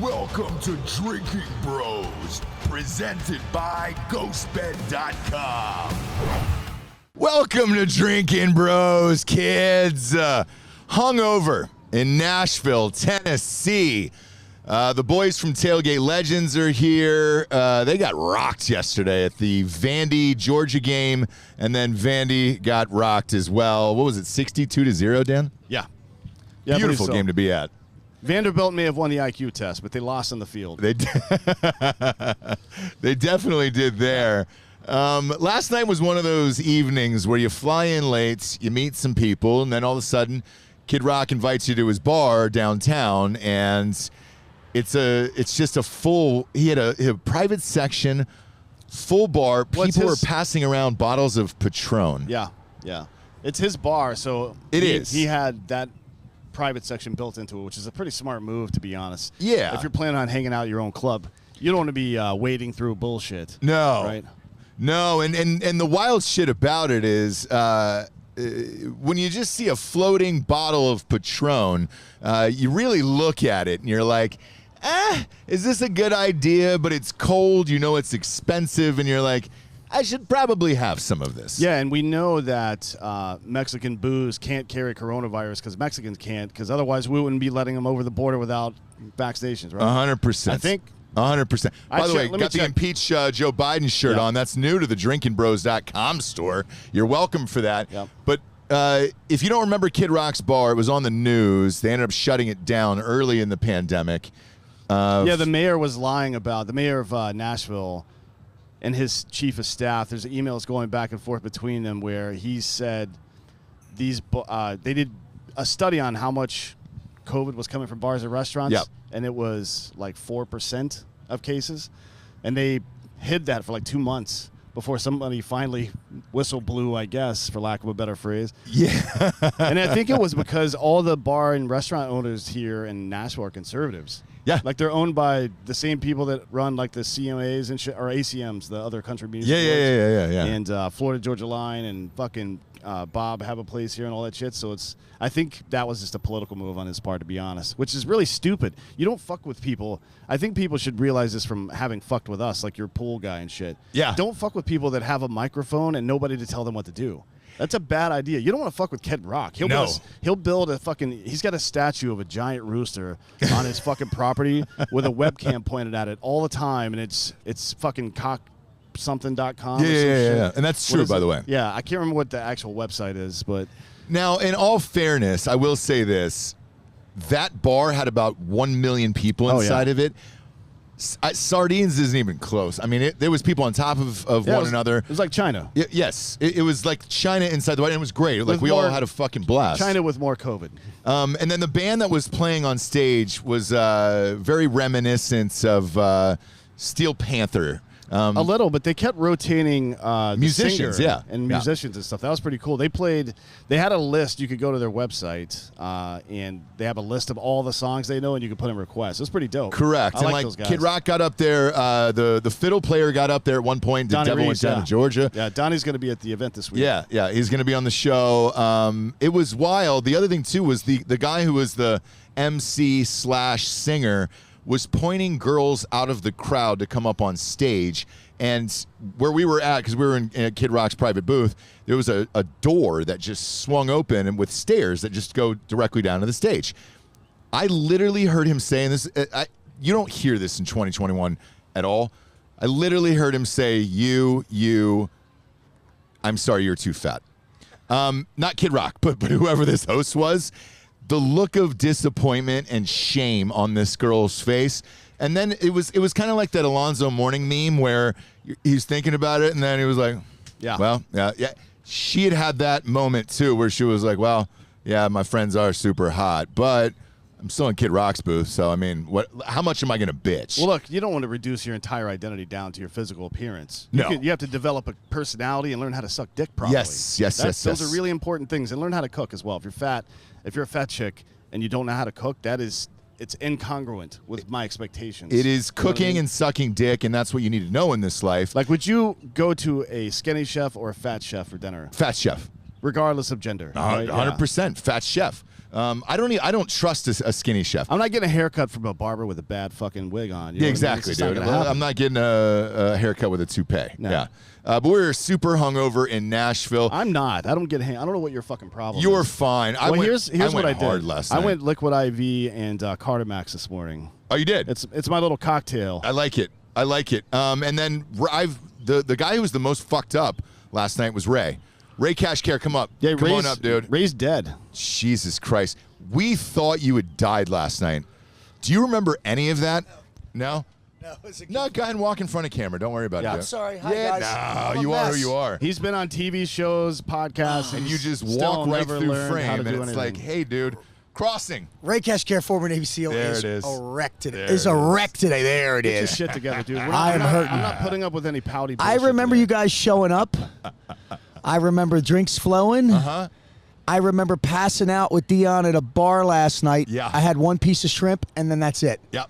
Welcome to Drinking Bros, presented by GhostBed.com. Welcome to Drinking Bros, kids. Hungover in Nashville, Tennessee. The boys from Tailgate Legends are here. They got rocked yesterday at the Vandy, Georgia game, and then Vandy got rocked as well. What was it, 62-0, Dan? Yeah, Beautiful game to be at. Vanderbilt may have won the IQ test, but they lost on the field. They definitely did there. Last night was one of those evenings where you fly in late, you meet some people, and then all of a sudden, Kid Rock invites you to his bar downtown, and it's just a full. He had a private section, full bar. People were passing around bottles of Patron. Yeah. It's his bar, so he had that private section built into it, which is a pretty smart move, to be honest. Yeah. If you're planning on hanging out at your own club, you don't want to be wading through bullshit. No. Right? No, and the wild shit about it is when you just see a floating bottle of Patron, you really look at it and you're like, is this a good idea? But it's cold, you know it's expensive, and you're like, I should probably have some of this. Yeah, and we know that Mexican booze can't carry coronavirus because Mexicans can't, because otherwise we wouldn't be letting them over the border without vaccinations, right? 100%. I think. 100%. By the way, got the check. Impeach Joe Biden shirt on. That's new to the drinkingbros.com store. You're welcome for that. Yep. But if you don't remember Kid Rock's bar, it was on the news. They ended up shutting it down early in the pandemic. The mayor was lying about, the mayor of Nashville and his chief of staff. There's emails going back and forth between them where he said they did a study on how much COVID was coming from bars and restaurants. Yep. And it was like 4% of cases. And they hid that for like 2 months before somebody finally whistle blew, I guess, for lack of a better phrase. Yeah. And I think it was because all the bar and restaurant owners here in Nashville are conservatives. Yeah. Like they're owned by the same people that run like the CMAs and shit, or ACMs, the other country music stores. Yeah. And Florida Georgia Line and fucking Bob have a place here and all that shit. So I think that was just a political move on his part, to be honest, which is really stupid. You don't fuck with people. I think people should realize this from having fucked with us, like your pool guy and shit. Yeah. Don't fuck with people that have a microphone and nobody to tell them what to do. That's a bad idea. You don't want to fuck with Kid Rock. He'll build a fucking. He's got a statue of a giant rooster on his fucking property with a webcam pointed at it all the time, and it's fucking cocksomething.com. Yeah. And that's true, by the way. Yeah, I can't remember what the actual website is, but Now, in all fairness, I will say this: that bar had about 1 million people inside of it. Sardines isn't even close. I mean, there was people on top of one another. It was like China. Yes. It was like China inside the White, and it was great. Like, we all had a fucking blast. China with more COVID. And then the band that was playing on stage was very reminiscent of Steel Panther. A little, but they kept rotating musicians, and musicians and stuff. That was pretty cool. They had a list. You could go to their website, and they have a list of all the songs they know, and you could put in requests. It was pretty dope. Correct. I and like those guys. Kid Rock got up there. The fiddle player got up there at one point. The Devil went down to Georgia. Yeah, Donnie's going to be at the event this week. Yeah, he's going to be on the show. It was wild. The other thing, too, was the guy who was the MC/singer was pointing girls out of the crowd to come up on stage. And where we were at, because we were in Kid Rock's private booth, there was a door that just swung open and with stairs that just go directly down to the stage. I literally heard him saying this. You don't hear this in 2021 at all. I literally heard him say, I'm sorry, you're too fat. Not Kid Rock, but whoever this host was. The look of disappointment and shame on this girl's face. And then it was kind of like that Alonzo Mourning meme where he's thinking about it and then he was like, yeah. She had that moment too where she was like, well, yeah, my friends are super hot, but I'm still in Kid Rock's booth, so I mean, how much am I going to bitch? Well, look, you don't want to reduce your entire identity down to your physical appearance. No. You have to develop a personality and learn how to suck dick properly. Yes. Those are really important things, and learn how to cook as well. If you're a fat chick and you don't know how to cook, it's incongruent with my expectations. It is cooking and sucking dick, and that's what you need to know in this life. Like, would you go to a skinny chef or a fat chef for dinner? Fat chef. Regardless of gender. 100%. Fat chef. I don't trust a skinny chef. I'm not getting a haircut from a barber with a bad fucking wig on. You know Yeah, what I mean? exactly, It's just dude. not gonna happen. I'm not getting a haircut with a toupee. No. Yeah. But we were super hungover in Nashville. I'm not. I don't know what your fucking problem You're is. fine. Here's what I did. Hard last night. I went Liquid IV and Carter Max this morning. Oh, you did? It's my little cocktail. I like it. And then the guy who was the most fucked up last night was Ray. Ray Cashcare, come up. Yeah, come on up, dude. Ray's dead. Jesus Christ. We thought you had died last night. Do you remember any of that? No? No, go ahead and walk in front of camera. Don't worry about it. I'm dude. sorry. Hi, guys. No, I'm a you are mess. who you are. He's been on TV shows, podcasts, And you just still walk right never through learned how frame, to and do it's anything. like, hey, dude, crossing. Ray Cashcare, former Navy SEAL, There is it is. a wreck today. There Is it a is. wreck today. There it Get your is. shit together, dude. I am hurting. I'm not putting up with any pouty I bullshit remember today. you guys showing up. I remember drinks flowing. Uh-huh. I remember passing out with Dion at a bar last night. Yeah. I had one piece of shrimp, and then that's it. Yep.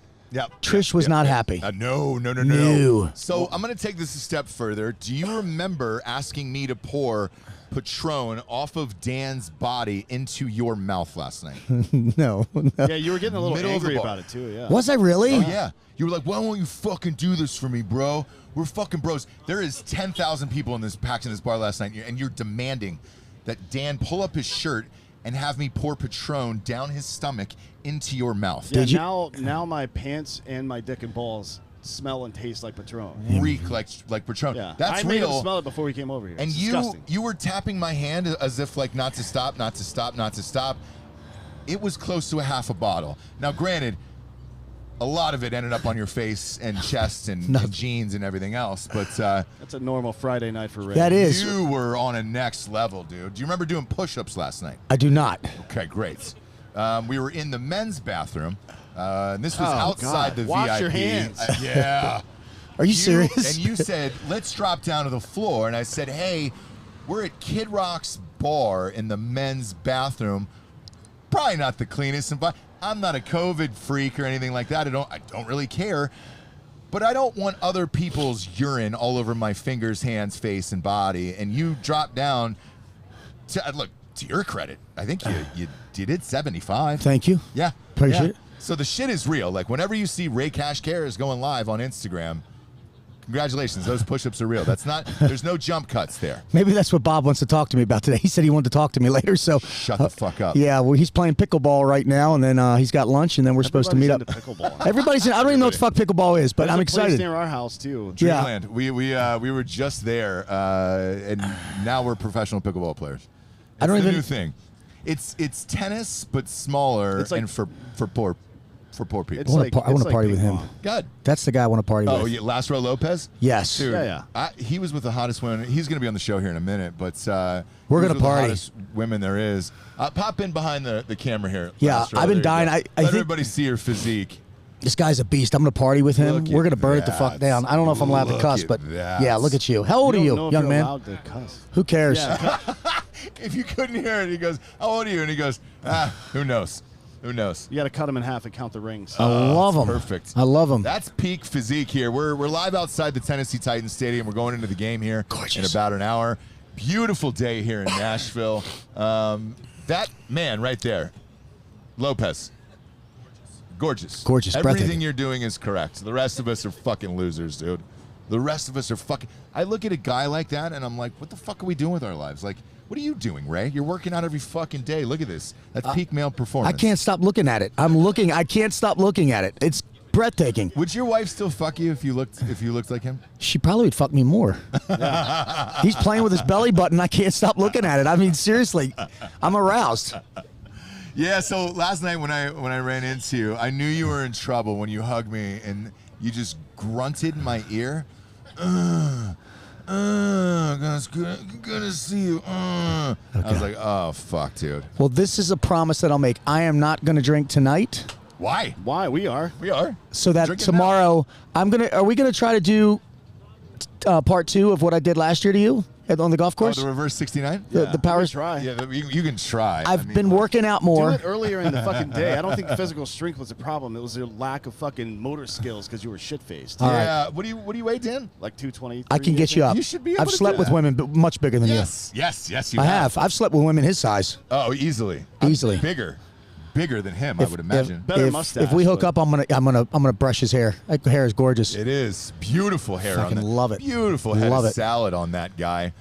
Trish was not happy. No. No. So I'm going to take this a step further. Do you remember asking me to pour Patron off of Dan's body into your mouth last night? No. Yeah, you were getting a little Middle of the angry bar. about it too. Yeah. Was I really? Oh, yeah. You were like, why won't you fucking do this for me, bro? We're fucking bros. There is 10,000 people in this packed in this bar last night, and you're demanding that Dan pull up his shirt and have me pour Patron down his stomach into your mouth. Yeah, Did you- now my pants and my dick and balls smell and taste like Patron. Reek like Patron. Yeah, That's I made him real. smell it before we came over here. And It's you disgusting. were tapping my hand as if like not to stop. It was close to a half a bottle. Now, granted, a lot of it ended up on your face and chest and jeans and everything else, but That's a normal Friday night for Ray. That is. you were on a next level, dude. Do you remember doing push-ups last night? I do not. Okay, great. We were in the men's bathroom. And this was Oh, outside God. the Wash VIP. your hands. Yeah. Are you serious? And you said, let's drop down to the floor. And I said, hey, we're at Kid Rock's bar in the men's bathroom. Probably not the cleanest. I'm not a COVID freak or anything like that. I don't really care. But I don't want other people's urine all over my fingers, hands, face, and body. And you dropped down look, to your credit, I think you did it 75. Thank you. Yeah. Appreciate yeah. it. So the shit is real. Like, whenever you see Ray Cashcare is going live on Instagram, congratulations. Those push-ups are real. There's no jump cuts there. Maybe that's what Bob wants to talk to me about today. He said he wanted to talk to me later, so Shut the fuck up. yeah, well, he's playing pickleball right now, and then he's got lunch, and then we're supposed to meet up. Everybody's into pickleball. Everybody's in. I don't even know what the fuck pickleball is, but There's I'm a place excited. near our house too. Yeah. Dreamland. We were just there, and now we're professional pickleball players. It's I don't the even- new thing. It's tennis but smaller It's like- and for poor people. It's I wanna like, I wanna it's like party with ping him. pong. Good. That's the guy I want to party Oh, with. yeah, Lasro Lopez. Yes. Dude, Yeah. he was with the hottest women. He's going to be on the show here in a minute, but We're he was gonna with party. The hottest women there is. Pop in behind the camera here. Yeah, Lasro. I've been There you dying. go. I Let think- everybody see your physique. This guy's a beast. I'm going to party with him. Look We're at going to burn it the fuck that. down. I don't know if I'm allowed to Look cuss, at but that. yeah, look at you. How old are You you, don't know if young you're man? allowed to cuss. Who cares? Yeah. If you couldn't hear it, he goes, "How old are you?" And he goes, "Who knows? Who knows?" You got to cut them in half and count the rings. I love him. Perfect. I love him. That's peak physique here. We're live outside the Tennessee Titans Stadium. We're going into the game here in about an hour. Beautiful day here in Nashville. That man right there, Lopez. Gorgeous. Gorgeous, Everything breathtaking. you're doing is correct. The rest of us are fucking losers, dude. The rest of us are fucking... I look at a guy like that and I'm like, what the fuck are we doing with our lives? Like, what are you doing, Ray? You're working out every fucking day. Look at this. That's peak male I performance. can't stop looking at it. I can't stop looking at it. It's breathtaking. Would your wife still fuck you if you looked like him? She probably would fuck me more. He's playing with his belly button. I can't stop looking at it. I mean, seriously, I'm aroused. Yeah, so last night when I ran into you, I knew you were in trouble when you hugged me and you just grunted in my ear. Guys, good to see you. I was like, oh, fuck, dude. Well, this is a promise that I'll make. I am not going to drink tonight, Why? Why? We are. We are. so that Drinking tomorrow are we going to try to do part 2 of what I did last year to you on the golf now. Oh, course? the reverse 69? The powers. Try. Yeah, you can try. I've been working out Do more. it earlier in the fucking day. I don't think physical strength was a problem. It was your lack of fucking motor skills because you were shit faced. All right. Yeah. What do you weigh, Dan? Like 220. I can get you up. You should be able I've to slept do with that. women much bigger than Yes, you you. I have. I've slept with women his size. Oh, easily. Easily. Bigger. bigger than him, I would imagine. Better mustache. If we hook but- up, I'm gonna brush his hair. That hair is gorgeous. It is beautiful hair Fucking on that. love it. Beautiful head Love of it. salad on that guy.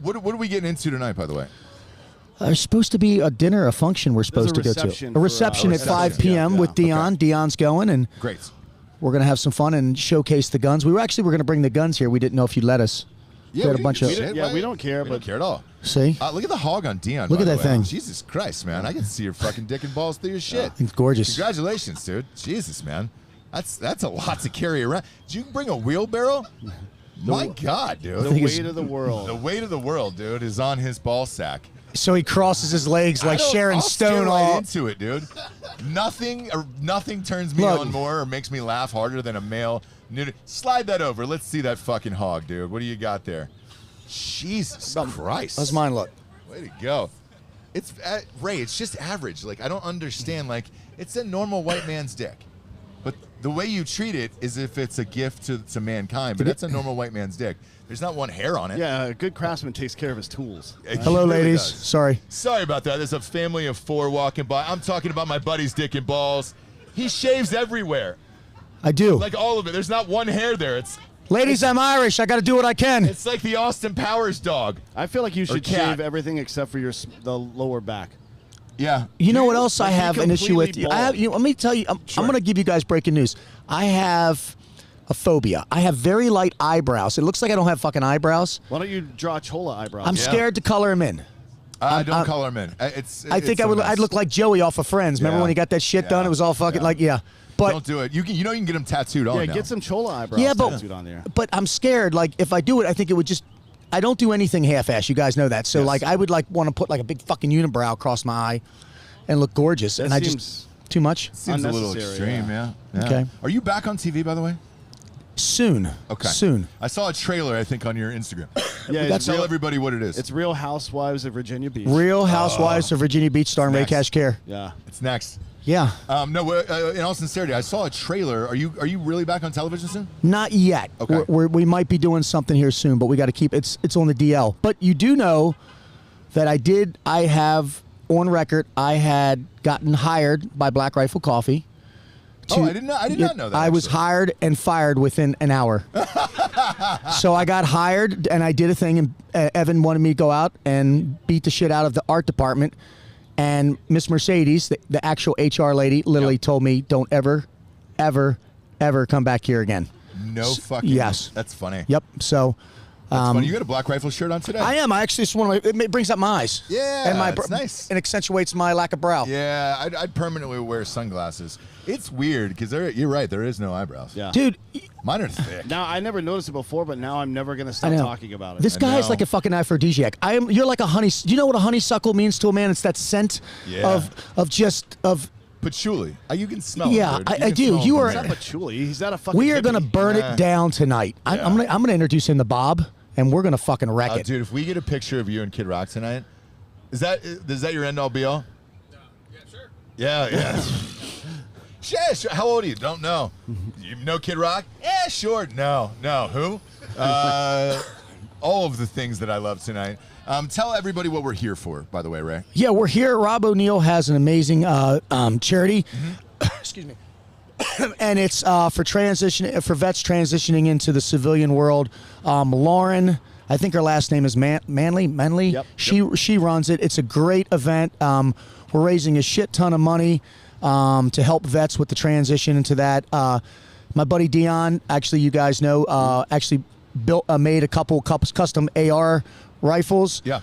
What are we getting into tonight, by the way? There's supposed to be a dinner, a function we're supposed to go to. reception A reception for, at 5 reception, p.m. yeah. with Dion. Okay. Dion's going, and Great. we're going to have some fun and showcase the guns. We were going to bring the guns here. We didn't know if you'd let us. Yeah, We had a we bunch can of- get shit, Yeah, right? we don't care, We but- don't care at all. See? Look at the hog on Dion. Look by at the that way. thing. Jesus Christ, man! I can see your fucking dick and balls through your shit. It's gorgeous. Congratulations, dude. Jesus, man. That's a lot to carry around. Did you bring a wheelbarrow? My God, dude. The think it's- weight of the world. The weight of the world, dude, is on his ball sack. So he crosses his legs like Sharon I'll Stone. Stone All right into it, dude. Nothing turns me Look. on more or makes me laugh harder than a male nudity. Slide that over. Let's see that fucking hog, dude. What do you got there? Jesus Christ. How's mine look? Way to go. It's Ray. It's just average. Like I don't understand. Like it's a normal white man's dick, but the way you treat it is if it's a gift to mankind. But that's a normal white man's dick. There's not one hair on it. Yeah, a good craftsman takes care of his tools. It Hello, really ladies. does. Sorry. Sorry about that. There's a family of 4 walking by. I'm talking about my buddy's dick and balls. He shaves everywhere, I do. like all of it. There's not one hair there. Ladies, I'm Irish. I got to do what I can. It's like the Austin Powers dog. I feel like you should cat. shave everything except for the lower back. Yeah. You know what else I Like, be have an issue with? completely I have. bald. Let me tell you. I'm going to give you guys breaking news. I have a phobia. I have very light eyebrows. It looks like I don't have fucking eyebrows. Why don't you draw chola eyebrows? I'm scared to color them in. Don't color him in. I think I'd look like Joey off of Friends. Remember Yeah. when he got that shit done? Yeah. It was all fucking Yeah. like, yeah. But Don't do it. You can get them tattooed on. Yeah, now. get some chola eyebrows yeah, but tattooed on there. but I'm scared. Like if I do it, I think it would just. I don't do anything half-ass. You guys know that. So Yes. like I would like want to put like a big fucking unibrow across my eye, and look gorgeous. That and I seems just too much. Seems a little unnecessary, extreme. Yeah. Okay. Are you back on TV, by the way? Soon. Okay. Soon. I saw a trailer, I think, on your Instagram. Yeah, That's tell everybody what it is. It's Real Housewives of Virginia Beach. Real Housewives of Virginia Beach starring Ray Next. Cash Care. Yeah. It's next. Yeah. No, in all sincerity, I saw a trailer. Are you really back on television soon? Not yet. Okay. We might be doing something here soon, but we got to keep it's on the DL. But you do know that I have on record I had gotten hired by Black Rifle Coffee. I did not know that. I was actually. hired and fired within an hour. So I got hired and I did a thing, and Evan wanted me to go out and beat the shit out of the art department. And Miss Mercedes, the actual HR lady, literally told me, "Don't ever, ever, ever come back here again." No fucking. yes. That's funny. Yep. So That's funny. You got a Black Rifle shirt on today. I am. I actually just want to. It brings up my eyes. Yeah, and it's nice. and accentuates my lack of brow. Yeah, I'd permanently wear sunglasses. It's weird because you're right. There is no eyebrows. Yeah. Dude, Mine are thick. Now, I never noticed it before, but now I'm never going to I stop know. talking about it. This guy is know. like a fucking aphrodisiac. You're like a honey. Do you know what a honeysuckle means to a man? It's that scent Yeah. of. Patchouli. You can smell Yeah, it. Dude. I can do. smell You it are- from He's not there. patchouli. He's not a fucking We are hippie. gonna burn it down tonight. Yeah. I'm gonna introduce him to Bob, and we're gonna fucking wreck it. Dude, if we get a picture of you and Kid Rock tonight, is that your end all be all? Yeah, sure. Yeah. Yeah, sure. How old are you? Don't know. You know Kid Rock? Yeah, sure. No. Who? All of the things that I love tonight. Tell everybody what we're here for, by the way, Ray. Yeah, we're here. Rob O'Neill has an amazing charity. Excuse me. And it's for vets transitioning into the civilian world. Lauren, I think her last name is Manley. Yep. She runs it. It's a great event. We're raising a shit ton of money to help vets with the transition into that. My buddy Dion, actually, you guys know, actually made a couple custom AR rifles. Yeah.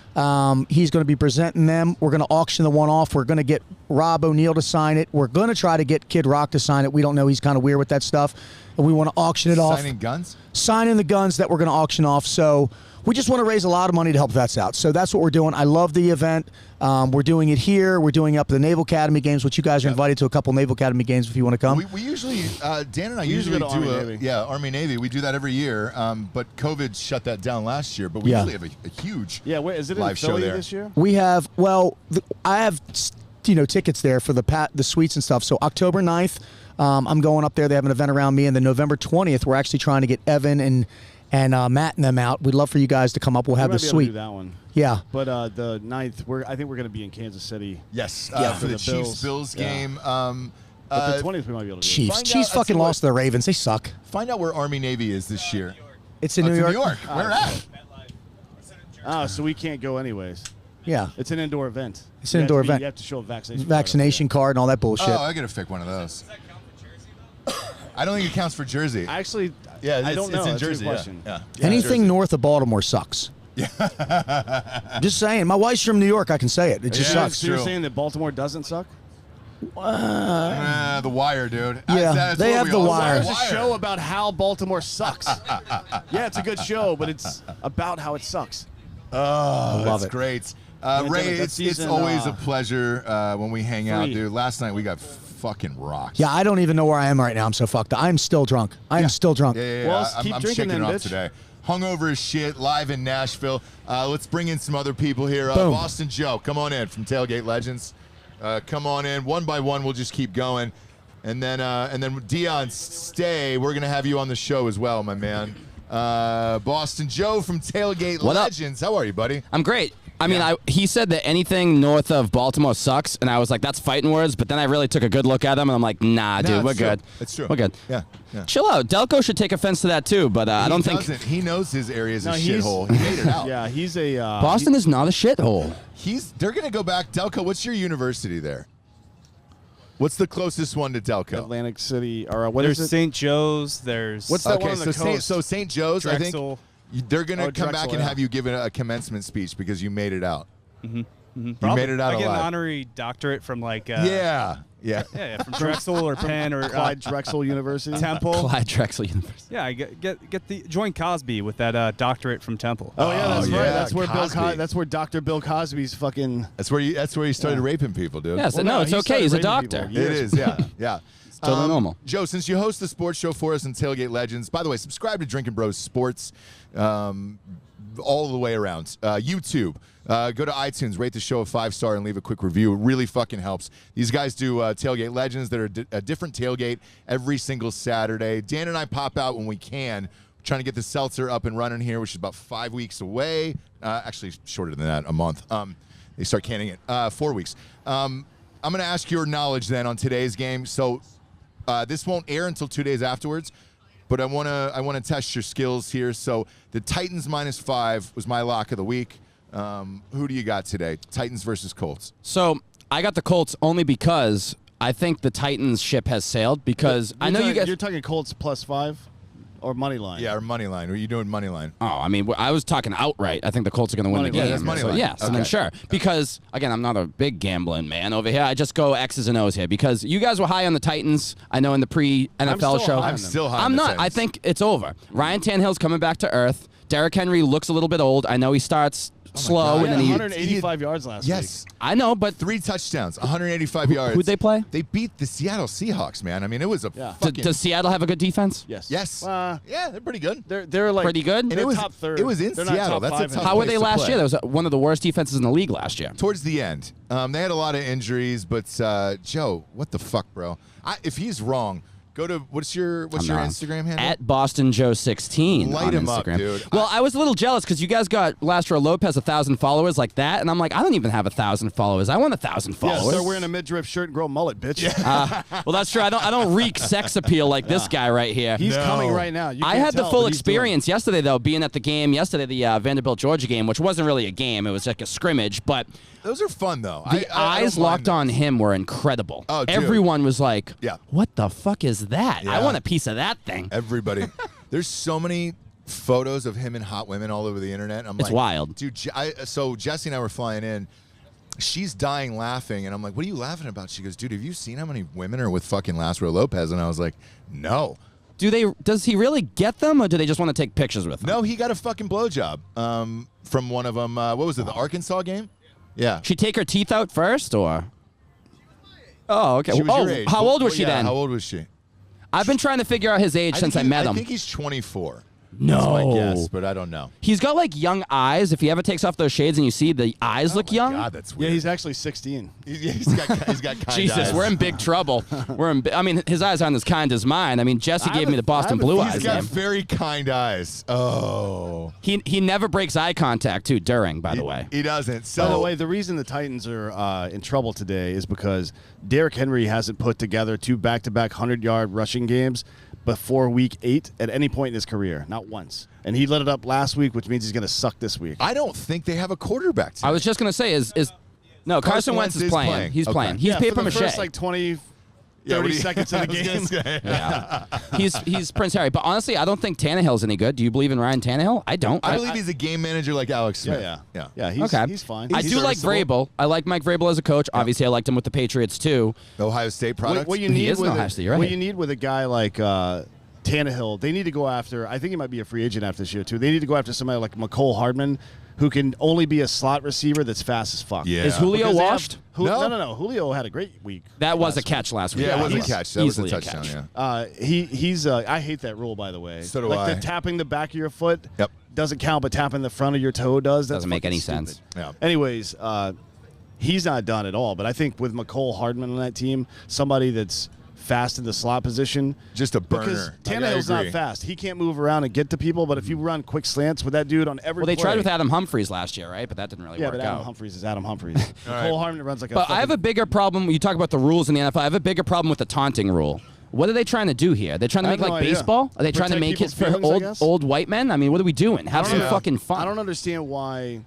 He's going to be presenting them. We're going to auction the one off. We're going to get Rob O'Neill to sign it. We're going to try to get Kid Rock to sign it. We don't know. He's kind of weird with that stuff. And we want to auction it off. Signing guns? Signing the guns that we're going to auction off. So we just want to raise a lot of money to help vets out. So that's what we're doing. I love the event. We're doing it here. We're doing it up at the Naval Academy games, which you guys are invited to a couple Naval Academy games if you want to come. We usually, Dan and I usually usually go to do Army, Navy. Army Navy. We do that every year, but COVID shut that down last year. But we Yeah. usually have a huge Yeah, wait, is it in live show Philly there. this year? We have, I have, tickets there for the suites and stuff. So October 9th, I'm going up there. They have an event around me. And then November 20th, we're actually trying to get Evan and Matt and them out. We'd love for you guys to come up. We'll have We the might be able to suite. do that one. Yeah. But the 9th, I think we're going to be in Kansas City. Yes, Yeah. for the For the Chiefs-Bills Yeah. game. But the 20th we might be able to do. Chiefs. Find out- Chiefs I'll fucking tell you lost to the Ravens. They suck. Find out where Army-Navy is this year. It's in Oh, New it's York. New York. Where at? So we can't go anyways. Yeah. It's an indoor event. It's an You have to indoor be- event. You have to show a vaccination. Vaccination card and all that bullshit. Oh, I gotta pick one of those. I don't think it counts for Jersey. Actually, Yeah, I don't know. It's in That's a good Jersey. question. Yeah. Anything Jersey. north of Baltimore sucks. Yeah. Just saying. My wife's from New York. I can say it. It just Yeah, sucks. it's So you're true. saying that Baltimore doesn't suck? The Wire, dude. Yeah, That's they what have we The all Wire. say. There's a show about how Baltimore sucks. Yeah, it's a good show, but it's about how it sucks. Oh, love that's it. great. damn Ray, it, that it's season, always a pleasure when we hang out, 3. dude. Last night we got fucking rocked. Yeah, I don't even know where I am right now. I'm so fucked up. I'm still drunk. I'm still drunk. Yeah. Well, I'm keep I'm drinking shaking then, it off bitch. today. Hungover as shit, live in Nashville. Let's bring in some other people here. Boom. Boston Joe, come on in from Tailgate Legends. Come on in. One by one, we'll just keep going. And then Dion, stay. We're going to have you on the show as well, my man. Boston Joe from Tailgate What up? Legends. How are you, buddy? I'm great. I mean, he said that anything north of Baltimore sucks, and I was like, that's fighting words, but then I really took a good look at him, and I'm like, nah, dude, it's we're true. good. It's true. We're good. Yeah. Chill out. Delco should take offense to that, too, but I don't think... He knows his area is a he's- shithole. He made it out. Yeah, he's a Boston is not a shithole. They're going to go back. Delco, what's your university there? What's the closest one to Delco? Atlantic City, or what There's is it? St. Joe's. There's What's that Okay, one on the coast? so St. Joe's, I Drexel. think they're going to Oh, come back Drexel, and yeah. have you give a commencement speech because you made it out. You Probably. made it out I get an alive. honorary doctorate from like Yeah. from Drexel or Penn or Clyde Drexel University. Temple. Clyde Drexel University. Yeah, I get the join Cosby with that doctorate from Temple. Oh yeah, that's Oh, right. yeah, That's where Cosby. That's where Dr. Bill Cosby's fucking. That's where you started raping people, dude. Yes, Well, no, no, it's he okay. started He's a raping doctor. people. It is, yeah. It's totally normal. Joe, since you host the sports show for us on Tailgate Legends, by the way, subscribe to Drinkin' Bros Sports all the way around. YouTube. Go to iTunes, rate the show a 5-star, and leave a quick review. It really fucking helps. These guys do Tailgate Legends that are a different tailgate every single Saturday. Dan and I pop out when we can. We're trying to get the seltzer up and running here, which is about 5 weeks away. Actually, shorter than that, a month. They start canning it 4 weeks. I'm going to ask your knowledge then on today's game. So this won't air until 2 days afterwards, but I want to test your skills here. So the Titans -5 was my lock of the week. Who do you got today? Titans versus Colts. So I got the Colts only because I think the Titans ship has sailed because I know you guys... You're talking Colts +5 or money line. Yeah, or money line. What are you doing money line? Oh, I mean, I was talking outright. I think the Colts are going to win Money the line. game. Yeah, that's money So, line. yes, and then Okay. sure. Because, again, I'm not a big gambling man over here. I just go X's and O's here because you guys were high on the Titans, I know, in the pre-NFL still show. high on I'm still high. I'm on the not. I Titans. think it's over. Ryan Tannehill's coming back to earth. Derrick Henry looks a little bit old. I know he starts slow, He and had then he... 185 yards last Yes. I know, but 3 touchdowns, 185 yards. who'd they play? They beat the Seattle Seahawks, man. I mean, it was a Yeah. fucking... Does Seattle have a good defense? week. Yes. Yes. Yeah, They're pretty good. they're like Pretty good? And They're it was- top third. it was in They're not Seattle. top That's a 5 tough in How were place they to last play. year? That was one of the worst defenses in the league last year. Towards the end. They had a lot of injuries, but Joe, what the fuck, bro? If he's wrong, go to what's your I'm not. Instagram handle? At BostonJoe16 Light on him up, Instagram. dude. Well, I was a little jealous because you guys got Lasro Lopez 1,000 followers like that, and I'm like, I don't even have 1,000 followers. I want 1,000 Yeah, followers. start wearing a midriff shirt and grow a mullet, bitch. Well, that's true. I don't reek sex appeal like this guy right here. He's No. coming right now. You I can't had the tell, full but he's doing it. experience yesterday, though, being at the game yesterday, the Vanderbilt Georgia game, which wasn't really a game. It was like a scrimmage, but Those are fun, though. the eyes locked on him were incredible. Oh, dude. Everyone was like, Yeah. what the fuck is that? I Yeah. want a piece of that thing. Everybody. There's so many photos of him and hot women all over the internet. I'm It's like, wild. Dude, so Jesse and I were flying in. She's dying laughing, and I'm like, what are you laughing about? She goes, dude, have you seen how many women are with fucking Lasro Lopez? And I was like, no. Does he really get them, or do they just want to take pictures with him? No, he got a fucking blowjob from one of them. What was it, the Arkansas game? Yeah. She take her teeth out first, or? Oh, okay. She was Oh, your age. how old was she Yeah, then? How old was she? I've been trying to figure out his age since I met him. I think he's 24. That's No. my guess, but I don't know. He's got like young eyes. If he ever takes off those shades and you see the eyes look young. God, that's Yeah, weird. he's actually 16. He's got kind Jesus, eyes. we're in big trouble. I mean, his eyes aren't as kind as mine. I mean, Jesse gave me the Boston Blue He's eyes. got man. very kind eyes. Oh. He never breaks eye contact too during, by the way. He doesn't. So By the way, the reason the Titans are in trouble today is because Derrick Henry hasn't put together 2 back-to-back 100-yard rushing games before Week 8 at any point in his career, not once. And he let it up last week, which means he's going to suck this week. I don't think they have a quarterback team. I was just gonna say no, Carson Wentz is playing. He's Okay. playing. He's for paper the mache. first like 20, 30 seconds of the game. Yeah. He's Prince Harry. But honestly, I don't think Tannehill's any good. Do you believe in Ryan Tannehill? I don't. I believe he's a game manager like Alex Smith. Yeah, he's fine. I He's do like serviceable. Vrabel. I like Mike Vrabel as a coach. Obviously, I liked him with the Patriots too. Ohio State product. What you He need is an with Ohio a- State, you're what right. you need with a guy like Tannehill, they need to go after. I think he might be a free agent after this year too. They need to go after somebody like McCole Hardman, who can only be a slot receiver that's fast as fuck. Yeah. Is Julio Because they have- washed? No. Julio had a great week. That was a last catch last week. Yeah, it was a he's catch. That was a easily a touchdown. catch. Yeah. He's. I hate that rule, by the way. So do like I. the tapping the back of your foot. Yep. Doesn't count, but tapping the front of your toe does. That's Doesn't make fucking any stupid. sense. Yeah. Anyways, he's not done at all. But I think with McCole Hardman on that team, somebody that's fast in the slot position. Just a burner. Because Like, I Tannehill's not agree. fast. He can't move around and get to people. But if you run quick slants with that dude on every Well, they play, tried with Adam Humphries last year, right? But that didn't really Yeah, work but Adam out. Humphries is Adam Humphries. Cole Hardman runs like a But I have a bigger problem. You talk about the rules in the NFL. I have a bigger problem with the taunting rule. What are they trying to do here? They're trying to I make have like no idea. baseball? Are they trying to Protect make it people's for feelings, I guess? old white men? I mean, what are we doing? Have some Yeah. fucking fun. I don't understand why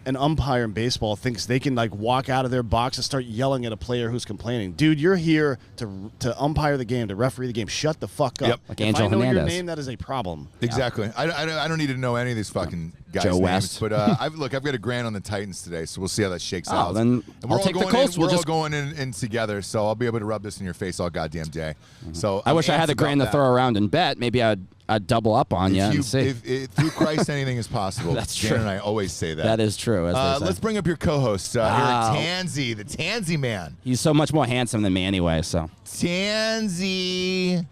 an umpire in baseball thinks they can like walk out of their box and start yelling at a player who's complaining. Dude, you're here to umpire the game, to referee the game. Shut the fuck up. Yep. Like if Angel I know your Hernandez. name, that is a problem. Exactly. I don't need to know any of these fucking guys' Joe names. West. But I've got a grand on the Titans today, so we'll see how that shakes Oh, out. then And we're I'll all take the going Colts. In, We'll we're all just- going in together, so I'll be able to rub this in your face all goddamn day. So I wish I I'm had the amped grand to about throw that. around and bet. Maybe I'd double up on you and see. If through Christ anything is possible. That's Jan true. and I always say that. That is true. As they say. Let's bring up your co-host, Wow. Eric Tanzi, the Tanzi man. He's so much more handsome than me anyway, so. Tanzi.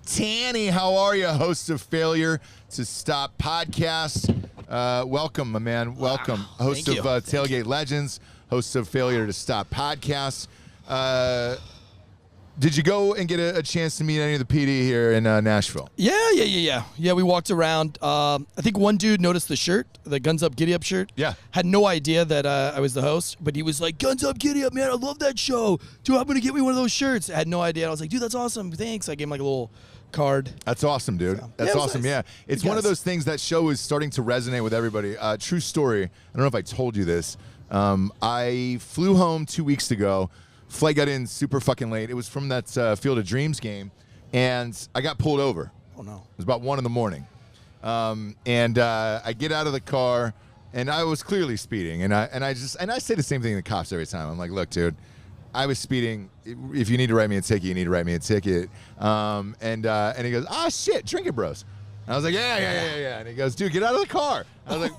Tanny, how are you? Host of Failure to Stop podcast. Welcome, my man. Welcome. Host Thank of you. Tailgate Legends. Host of Failure to Stop podcast. Did you go and get a chance to meet any of the PD here in Nashville? Yeah. We walked around. I think one dude noticed the shirt, the Guns Up Giddy Up shirt. Yeah. Had no idea that I was the host, but he was like, Guns Up Giddy Up, man, I love that show. Dude, I'm going to get me one of those shirts. I had no idea. I was like, dude, that's awesome. Thanks. I gave him like a little card. That's awesome, dude. That's yeah, it was awesome. nice. Yeah. It's Good one of guys. those things that show is starting to resonate with everybody. True story. I don't know if I told you this. I flew home 2 weeks ago. Flight got in super fucking late. It was from that Field of Dreams game, and I got pulled over. Oh, no. It was about 1 a.m. And I get out of the car, and I was clearly speeding. And I say the same thing to the cops every time. I'm like, look, dude, I was speeding. If you need to write me a ticket, you need to write me a ticket. And he goes, shit, Drinkin Bros. And I was like, yeah. And he goes, dude, get out of the car. I was like,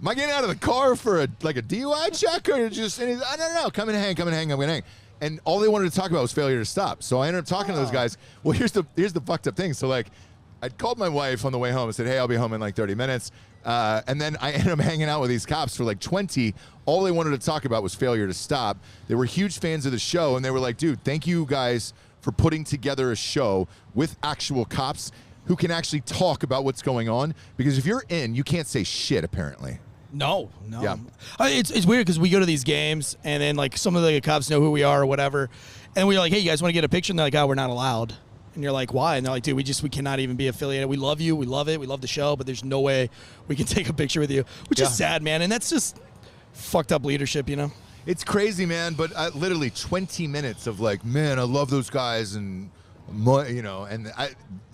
am I getting out of the car for a DUI check or just? And he's, no, come and hang. I'm gonna hang. And all they wanted to talk about was failure to stop. So I ended up talking to those guys. Well, here's the fucked up thing. So I called my wife on the way home and said, hey, I'll be home in 30 minutes. And then I ended up hanging out with these cops for 20. All they wanted to talk about was failure to stop. They were huge fans of the show, and they were like, dude, thank you guys for putting together a show with actual cops who can actually talk about what's going on. Because if you're in, you can't say shit, apparently. No. Yeah. It's weird because we go to these games and then some of the cops know who we are or whatever, and we're like, hey, you guys want to get a picture? And they're like, oh, we're not allowed. And you're like, why? And they're like, dude, we cannot even be affiliated. We love you, we love it, we love the show, but there's no way we can take a picture with you, which Yeah. is sad, man. And that's just fucked up leadership, you know. It's crazy, man, but literally 20 minutes of man, I love those guys, and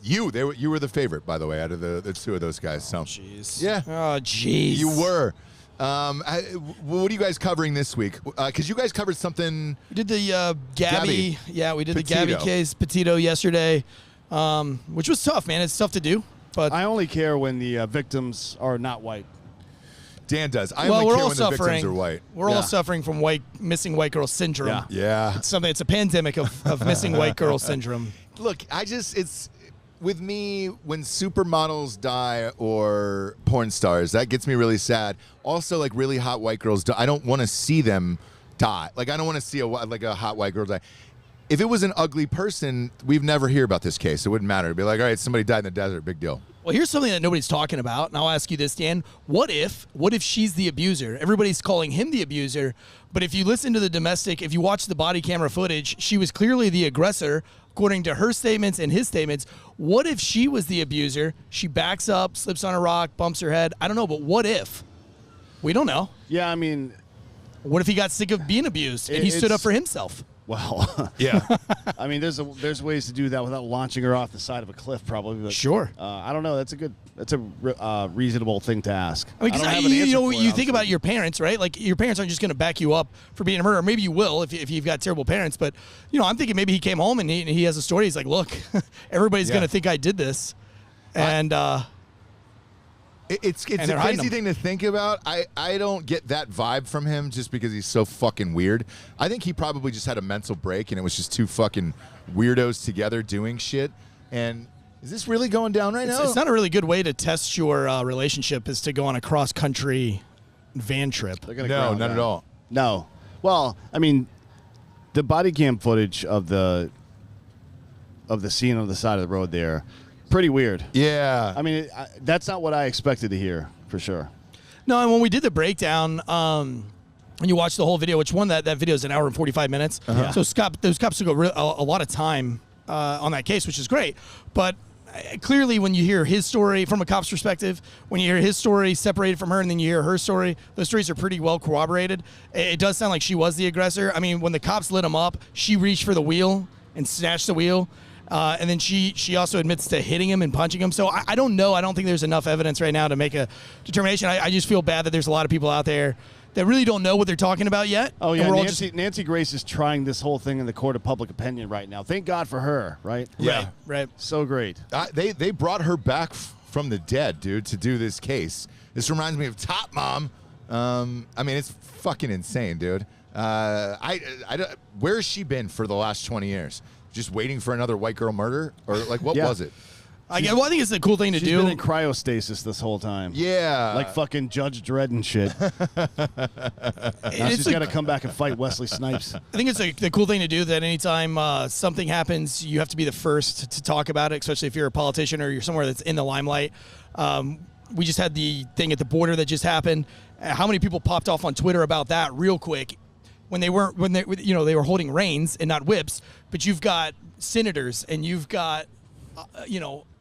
you were the favorite, by the way, out of the two of those guys. So Jeez. yeah, Oh, jeez. you were. What are you guys covering this week? Because you guys covered something. We did the Gabby. Yeah, we did Petito. the Gabby case, Petito, yesterday, which was tough, man. It's tough to do, but I only care when the victims are not white. Dan does. I well, only we're care all when the suffering. victims are white. We're Yeah. all suffering from missing white girl syndrome. Yeah. Yeah. It's a pandemic of missing white girl syndrome. Look, with me, when supermodels die or porn stars, that gets me really sad. Also, like really hot white girls, I don't want to see them die. Like I don't want to see a hot white girl die. If it was an ugly person, we'd never hear about this case. It wouldn't matter. It'd be like, all right, somebody died in the desert, big deal. Well, here's something that nobody's talking about, and I'll ask you this, Dan. What if she's the abuser? Everybody's calling him the abuser, but if you listen to the domestic, if you watch the body camera footage, she was clearly the aggressor, according to her statements and his statements. What if she was the abuser? She backs up, slips on a rock, bumps her head. I don't know, but what if? We don't know. Yeah, I mean... What if he got sick of being abused and he stood up for himself? Well, yeah. I mean, there's ways to do that without launching her off the side of a cliff, probably. But, sure. I don't know. That's a reasonable thing to ask. I mean, because you think about your parents, right? Like your parents aren't just going to back you up for being a murderer. Maybe you will if you've got terrible parents. But I'm thinking maybe he came home and he has a story. He's like, look, everybody's going to think I did this, and. It's a crazy thing to think about. I don't get that vibe from him just because he's so fucking weird. I think he probably just had a mental break and it was just two fucking weirdos together doing shit. And is this really going down right now? It's not a really good way to test your relationship is to go on a cross-country van trip. No, not at all. No. Well, I mean, the body cam footage of the scene on the side of the road there, pretty weird. Yeah. I mean, that's not what I expected to hear, for sure. No, and when we did the breakdown, when you watch the whole video, which that video is an hour and 45 minutes. Uh-huh. So those cops took a lot of time on that case, which is great. But clearly when you hear his story from a cop's perspective, when you hear his story separated from her and then you hear her story, those stories are pretty well corroborated. It does sound like she was the aggressor. I mean, when the cops lit him up, she reached for the wheel and snatched the wheel. And then she also admits to hitting him and punching him. So I don't know. I don't think there's enough evidence right now to make a determination. I just feel bad that there's a lot of people out there that really don't know what they're talking about yet. Oh, yeah. Nancy Grace is trying this whole thing in the court of public opinion right now. Thank God for her, right? Yeah. Right. So great. They brought her back from the dead, dude, to do this case. This reminds me of Top Mom. I mean, it's fucking insane, dude. Where has she been for the last 20 years? Just waiting for another white girl murder? Or, like, what was it? I think it's a cool thing to do. She's been in cryostasis this whole time. Yeah. Like fucking Judge Dredd and shit. Now she's got to come back and fight Wesley Snipes. I think it's the cool thing to do that anytime something happens, you have to be the first to talk about it, especially if you're a politician or you're somewhere that's in the limelight. We just had the thing at the border that just happened. How many people popped off on Twitter about that real quick? When they were holding reins and not whips, but you've got senators and you've got,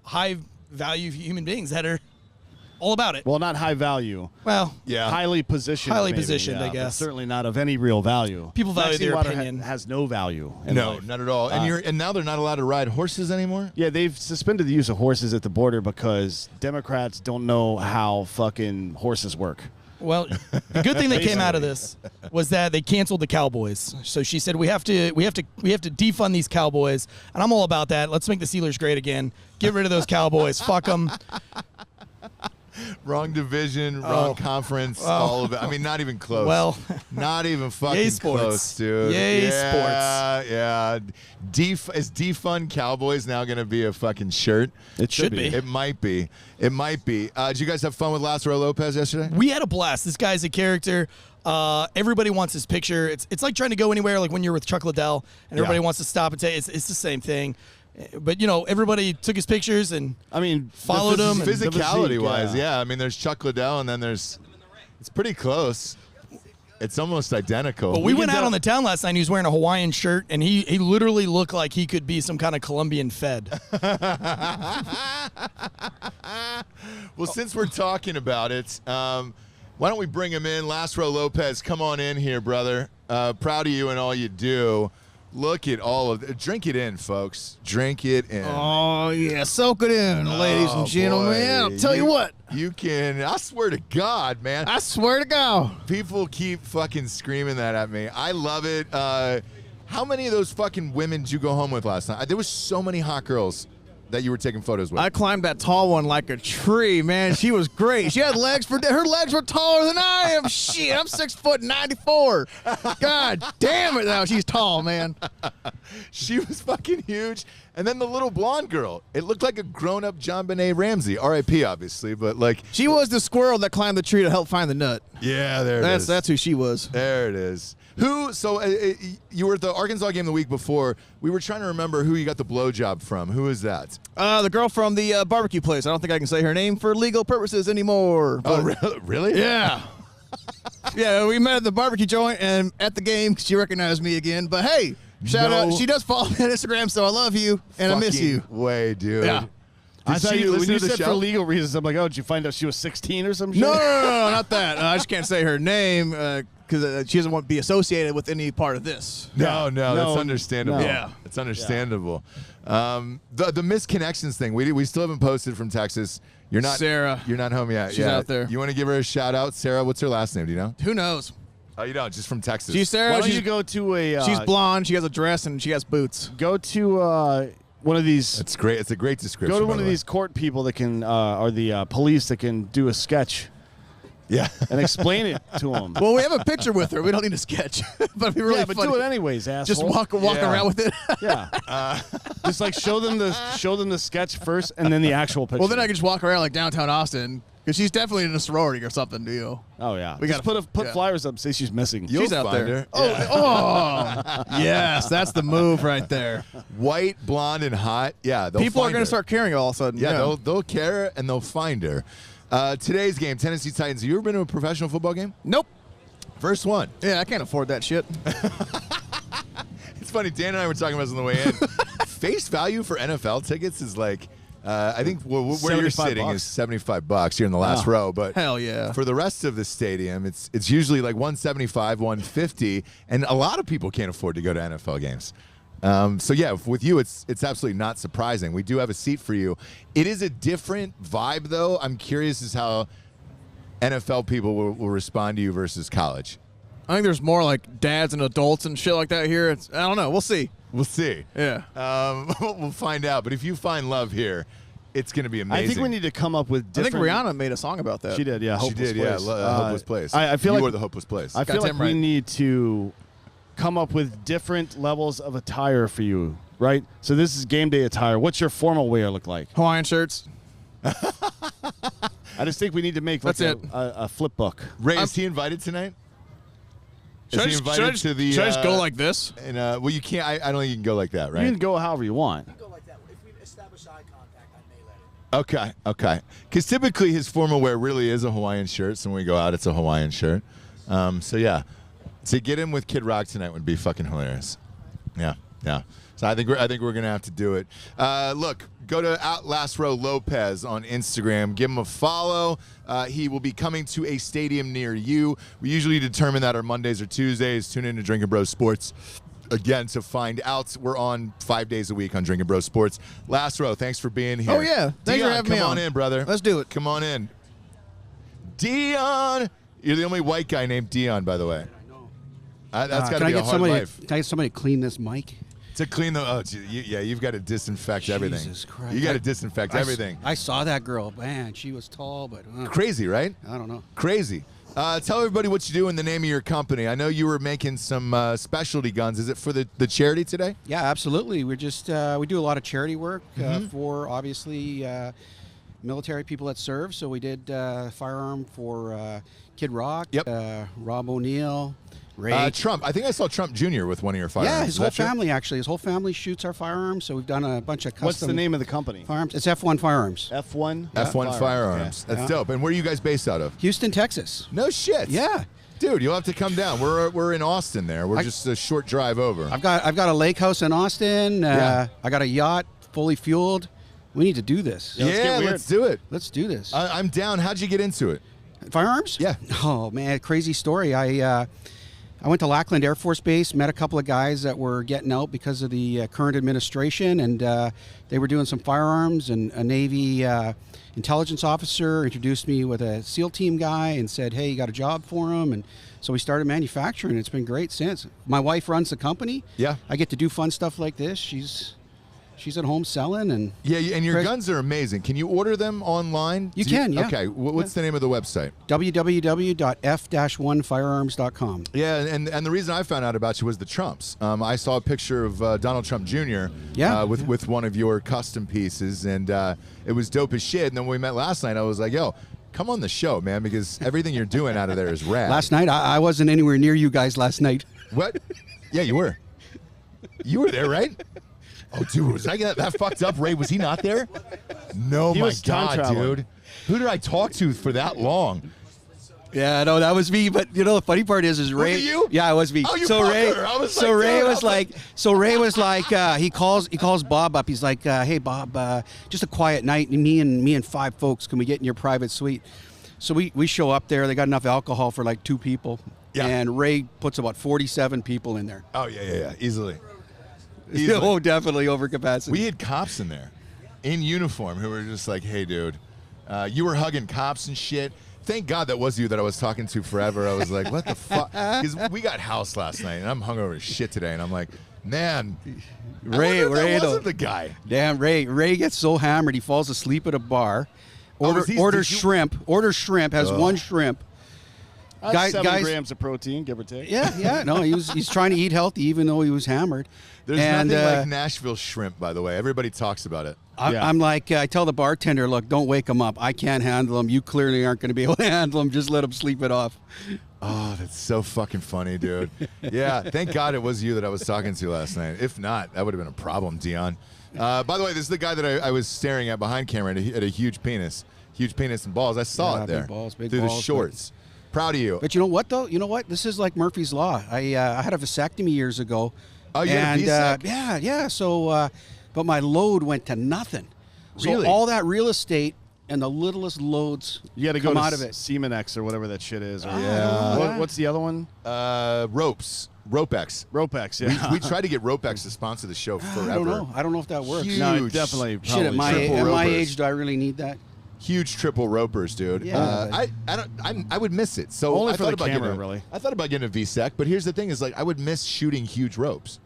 high value human beings that are all about it. Well, not high value. Well, yeah, highly positioned. Highly maybe, positioned, yeah, I guess. Certainly not of any real value. People value Maxine their Waters opinion. has no value. No, not at all. And now they're not allowed to ride horses anymore? Yeah, they've suspended the use of horses at the border because Democrats don't know how fucking horses work. Well, the good thing that came out of this was that they canceled the Cowboys. So she said we have to defund these Cowboys, and I'm all about that. Let's make the Steelers great again. Get rid of those Cowboys. Fuck them. Wrong division, wrong conference, all of it. I mean, not even close. Well, not even fucking yay sports. close, dude. Yay sports. sports. Yeah. Is defund Cowboys now going to be a fucking shirt? It should be. It might be. It might be. Did you guys have fun with Lasro Lopez yesterday? We had a blast. This guy's a character. Everybody wants his picture. It's like trying to go anywhere, like when you're with Chuck Liddell, and everybody wants to stop and say it's the same thing. But everybody took his pictures and followed him. Physicality-wise, yeah. I mean, there's Chuck Liddell, and then it's pretty close. It's almost identical. But we went out on the town last night. He was wearing a Hawaiian shirt, and he literally looked like he could be some kind of Colombian Fed. Well, since we're talking about it, why don't we bring him in? Lasro Lopez, come on in here, brother. Proud of you and all you do. Look at all of it. Drink it in, folks. Drink it in. Oh, yeah. Soak it in, ladies and gentlemen. Boy. I'll tell you what. You can. I swear to God, man. I swear to God. People keep fucking screaming that at me. I love it. How many of those fucking women did you go home with last night? There was so many hot girls. that you were taking photos with? I climbed that tall one like a tree, man. She was great. She had legs for her legs were taller than I am. Shit, I'm 6'94". God damn it, now she's tall, man. She was fucking huge. And then the little blonde girl. It looked like a grown-up John Benet Ramsey. R.I.P. obviously, but like She was the squirrel that climbed the tree to help find the nut. yeah, there it is. That's who she was. There it is. So you were at the Arkansas game the week before. We were trying to remember who you got the blowjob from. Who is that? The girl from the barbecue place. I don't think I can say her name for legal purposes anymore. Oh, but- really? Yeah. Yeah, we met at the barbecue joint and at the game. She recognized me again. But hey, shout out. She does follow me on Instagram, so I love you and I miss you. Way, dude. Yeah. I thought she you, when listen you to the said show? for legal reasons, I'm like, oh, did you find out she was 16 or some shit? No, not that. I just can't say her name because she doesn't want to be associated with any part of this. No, that's understandable. no. Yeah. It's understandable. The misconnections thing, we still haven't posted from Texas. You're not Sarah. You're not home yet. She's yeah. out there. You want to give her a shout out, Sarah? What's her last name? Do you know? Who knows? Oh, you don't. Just from Texas. She's Sarah. Why don't you go to a? She's blonde. She has a dress and she has boots. Go to one of these. That's great. It's a great description. Go to by one the of way. these court people that can, or the police that can do a sketch Yeah. and explain it to them. Well, we have a picture with her. We don't need a sketch, but it'd be really yeah, but funny. do it anyways, asshole. Just walk Yeah. around with it. Yeah. Just like show them the sketch first, and then the actual picture. Well, then I can just walk around like downtown Austin because she's definitely in a sorority or something. Do you? Oh yeah. We Just gotta- put yeah. flyers up. Say she's missing. You'll She's out find there. her. Oh, Yeah. oh, yes, that's the move right there. White, blonde, and hot. Yeah. People are going to start caring all of a sudden. Yeah, they'll care and they'll find her. Today's game, Tennessee Titans. You ever been to a professional football game? Nope. First one. Yeah, I can't afford that shit. It's funny. Dan and I were talking about this on the way in. Face value for NFL tickets is like, I think where you're 75 sitting bucks. is $75 here in the last Oh. row. But Hell yeah. for the rest of the stadium, it's usually like $175, $150, and a lot of people can't afford to go to NFL games. So yeah, with you, it's absolutely not surprising. We do have a seat for you. It is a different vibe, though. I'm curious as how NFL people will respond to you versus college. I think there's more like dads and adults and shit like that here. I don't know. We'll see. We'll see. Yeah. We'll find out. But if you find love here, it's going to be amazing. I think we need to come up with I different. think Rihanna made a song about that. She did. Yeah. She Hopeless did, yeah. Place. Hopeless Place. I feel you like were the hopeless place. I feel like Goddamn we right. need to come up with different levels of attire for you, right? So this is game day attire. What's your formal wear look like? Hawaiian shirts. I just think we need to make like That's a flip book. Ray, is he invited tonight? Is he invited to the? should I just go like this? And well, you can't. I don't think you can go like that, You right? can go however you want. Go like that. If we establish eye contact, I may let it. Okay. Because typically his formal wear really is a Hawaiian shirt. So when we go out, it's a Hawaiian shirt. So yeah, to get him with Kid Rock tonight would be fucking hilarious. Yeah. So I think we're gonna have to do it. Look, go to @Lasro Lopez on Instagram. Give him a follow. He will be coming to a stadium near you. We usually determine that on Mondays or Tuesdays. Tune in to Drinkin' Bros Sports again to find out. We're on 5 days a week on Drinkin' Bros Sports. Lasro, thanks for being here. Oh, yeah. Thanks for Dion, having me come on. in, brother. Let's do it. Come on in. Dion, you're the only white guy named Dion, by the way. That's got to Can I be a get hard somebody? life. Can I get somebody to clean this mic? To clean the, you've got to disinfect everything. Jesus Christ. You got to disinfect everything. I saw that girl. Man, she was tall, but Crazy, right? I don't know. Crazy. Tell everybody what you do in the name of your company. I know you were making some specialty guns. Is it for the charity today? Yeah, absolutely. We're just we do a lot of charity work Mm-hmm. for obviously military people that serve. So we did firearm for Kid Rock, Yep. Rob O'Neill, Ray. Trump. I think I saw Trump Jr. with one of your firearms. Yeah, his Is whole that true? family actually. His whole family shoots our firearms. So we've done a bunch of custom. What's the name of the company? Firearms. It's F1 Firearms. F1. F1 Firearms. Okay. That's dope. And where are you guys based out of? Houston, Texas. No shit. Yeah. Dude, you'll have to come down. We're in Austin there. We're just a short drive over. I've got a lake house in Austin. Yeah. I got a yacht fully fueled. We need to do this. let's get weird. let's do it. Let's do this. I'm down. How'd you get into it? Firearms? Yeah. Oh man, crazy story. I went to Lackland Air Force Base, met a couple of guys that were getting out because of the current administration, and they were doing some firearms. And a Navy intelligence officer introduced me with a SEAL team guy and said, "Hey, you got a job for him?" And so we started manufacturing. It's been great since. My wife runs the company. Yeah. I get to do fun stuff like this. She's she's at home selling, and And your guns are amazing. Can you order them online? You can, yeah. Okay, what's the name of the website? www.f-1firearms.com. Yeah, and the reason I found out about you was the Trumps. I saw a picture of Donald Trump Jr. With one of your custom pieces, and it was dope as shit. And then when we met last night, I was like, yo, come on the show, man, because everything you're doing out of there is rad. Last night, I wasn't anywhere near you guys last night. What? Yeah, you were. You were there, right? Oh, dude, was I that fucked up? Ray, was he not there? No, He my was time God, traveling. dude. Who did I talk to for that long? Yeah, no, that was me. But the funny part is Ray. Was it you? Yeah, it was me. Oh, you so Ray, fucker. I was so like, Ray dude, was like, he calls Bob up. He's like, hey Bob, just a quiet night. Me and 5 folks. Can we get in your private suite? So we show up there. They got enough alcohol for like 2 people. Yeah. And Ray puts about 47 people in there. Oh, yeah. Easily. Oh, definitely over capacity. We had cops in there in uniform who were just like, hey, dude, you were hugging cops and shit. Thank God that was you that I was talking to forever. I was like, what the fuck? Because we got house last night, and I'm hungover as shit today. And I'm like, man, Ray wasn't the guy. Damn, Ray gets so hammered he falls asleep at a bar. Orders shrimp. Has 1 shrimp. 7 grams of protein, give or take. Yeah. No, he's trying to eat healthy even though he was hammered. There's nothing like Nashville shrimp, by the way. Everybody talks about it. I'm like, I tell the bartender, look, don't wake him up. I can't handle him. You clearly aren't going to be able to handle him. Just let him sleep it off. Oh, that's so fucking funny, dude. Yeah, thank God it was you that I was talking to last night. If not, that would have been a problem, Dion. By the way, this is the guy that I was staring at behind camera at a huge penis. Huge penis and balls. I saw it there. Big through balls, the shorts. Proud of you. But you know what, though? You know what? This is like Murphy's Law. I had a vasectomy years ago. Oh, you had a vasect? Yeah. So, but my load went to nothing. Really? So all that real estate and the littlest loads You got to go come to out of it. Semenex or whatever that shit is. Or, what's the other one? Ropes. Ropex. Ropex, yeah. We tried to get Ropex to sponsor the show forever. I don't know if that works. Huge. No, definitely. Shit, at my Triple age, do I really need that? Huge triple ropers, dude. Yeah. I would miss it. So Only I for thought the about camera, getting really. I thought about getting a VSEC, but here's the thing: is like I would miss shooting huge ropes.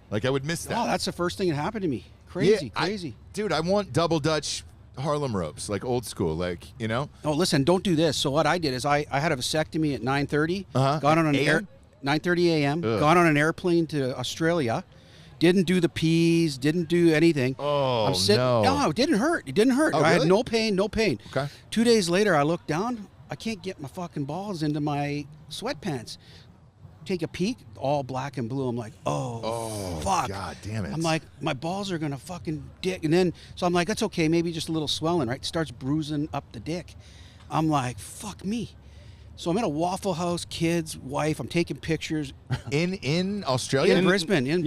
Like I would miss that. Oh, that's the first thing that happened to me. Crazy. Dude, I want double Dutch Harlem ropes, like old school, like Oh, listen, don't do this. So what I did is I had a vasectomy at 9:30. Uh-huh. Got on an AM? 9:30 a.m. Ugh. Got on an airplane to Australia. Didn't do the P's. Didn't do anything. Oh, I'm sitting, no. it didn't hurt. It didn't hurt. Oh, I had really? no pain. Okay. 2 days later, I look down. I can't get my fucking balls into my sweatpants. Take a peek, all black and blue. I'm like, oh, fuck. God damn it. I'm like, my balls are going to fucking dick. And then, so I'm like, that's okay. Maybe just a little swelling, right? Starts bruising up the dick. I'm like, fuck me. So I'm at a Waffle House, kids, wife. I'm taking pictures. in Australia? In Brisbane. Oh,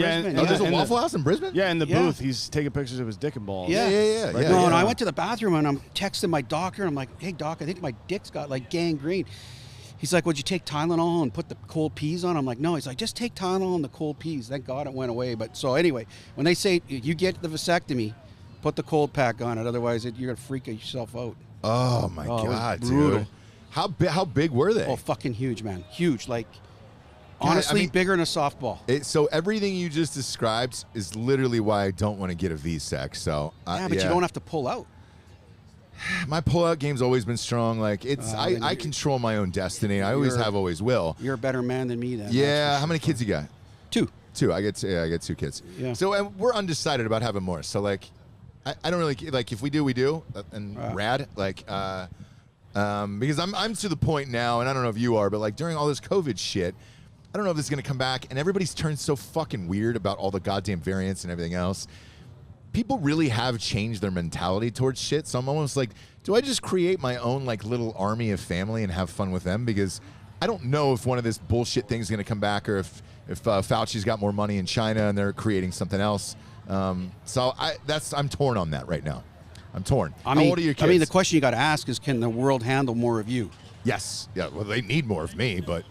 there's a Waffle House in Brisbane? Yeah, in the booth, he's taking pictures of his dick and balls. Yeah. Yeah. And I went to the bathroom and I'm texting my doctor. And I'm like, hey, doc, I think my dick's got like gangrene. He's like, would you take Tylenol and put the cold peas on? I'm like, no. He's like, just take Tylenol and the cold peas. Thank God it went away. But so anyway, when they say you get the vasectomy, put the cold pack on it. Otherwise, you're going to freak yourself out. Oh, my it was God, brutal. dude. How big were they? Oh, fucking huge, man. Huge. Like, honestly, bigger than a softball. So everything you just described is literally why I don't want to get a VSEC. So Yeah, but you don't have to pull out. My pull-out game's always been strong. Like I control my own destiny. I always have, always will. You're a better man than me then. Yeah. How many kids you got? 2. 2. I get 2 kids. Yeah. So and we're undecided about having more. So like, I don't really like if we do, we do, and rad. Like, because I'm to the point now, and I don't know if you are, but like during all this COVID shit, I don't know if this is gonna come back, and everybody's turned so fucking weird about all the goddamn variants and everything else. People really have changed their mentality towards shit. So I'm almost like, do I just create my own like little army of family and have fun with them? Because I don't know if one of this bullshit thing's going to come back, or if Fauci's got more money in China and they're creating something else. So I'm torn on that right now. I'm torn. How old are your kids? I mean, the question you got to ask is, can the world handle more of you? Yes. Yeah. Well, they need more of me, but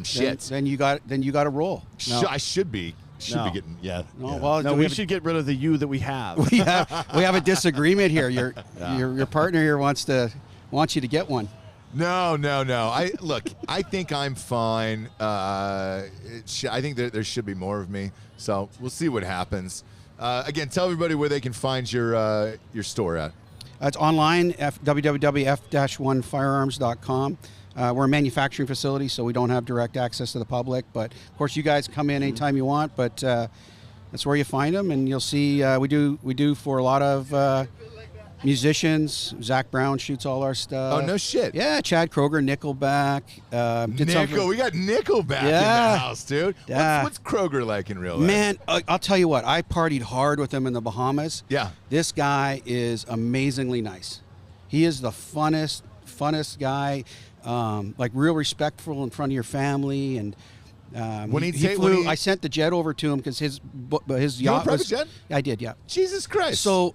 shit. Then you got to roll. I should be. Be getting Well, we should get rid of the you that we have. we have a disagreement here. Your partner here wants you to get one. No. I think I'm fine. I think there should be more of me. So we'll see what happens. Again, tell everybody where they can find your store at. It's online, www.f-1firearms.com. We're a manufacturing facility, so we don't have direct access to the public. But, of course, you guys come in anytime you want. But that's where you find them. And you'll see we do for a lot of musicians. Zach Brown shoots all our stuff. Oh, no shit. Yeah, Chad Kroeger, Nickelback. We got Nickelback in the house, dude. Yeah. What's Kroeger like in real life? Man, I'll tell you what. I partied hard with him in the Bahamas. Yeah. This guy is amazingly nice. He is the funnest guy, like real respectful in front of your family. And he flew. I sent the jet over to him because his yacht private was. Jet? I did, yeah. Jesus Christ. So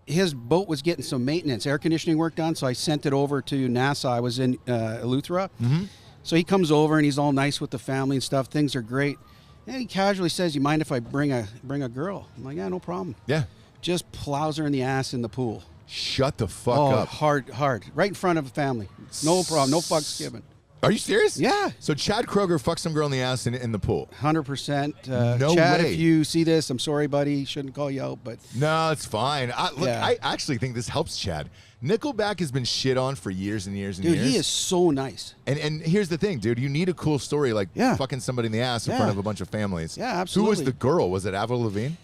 his boat was getting some maintenance, air conditioning work done. So I sent it over to NASA. I was in Eleuthera. Mm-hmm. So he comes over and he's all nice with the family and stuff. Things are great. And he casually says, "You mind if I bring a girl?" I'm like, "Yeah, no problem." Yeah. Just plows her in the ass in the pool. Shut the fuck up. Hard, right in front of the family. No problem. No fucks given. Are you serious? Yeah. So Chad Kroeger fucked some girl in the ass in the pool. 100%. No Chad, way. if you see this, I'm sorry, buddy. Shouldn't call you out, but No, it's fine. Yeah. I actually think this helps Chad. Nickelback has been shit on for years and years and dude, years. he is so nice. And here's the thing, dude. You need a cool story like Yeah. fucking somebody in the ass in Yeah. front of a bunch of families. Yeah, Who absolutely. was the girl? Was it Avril Lavigne?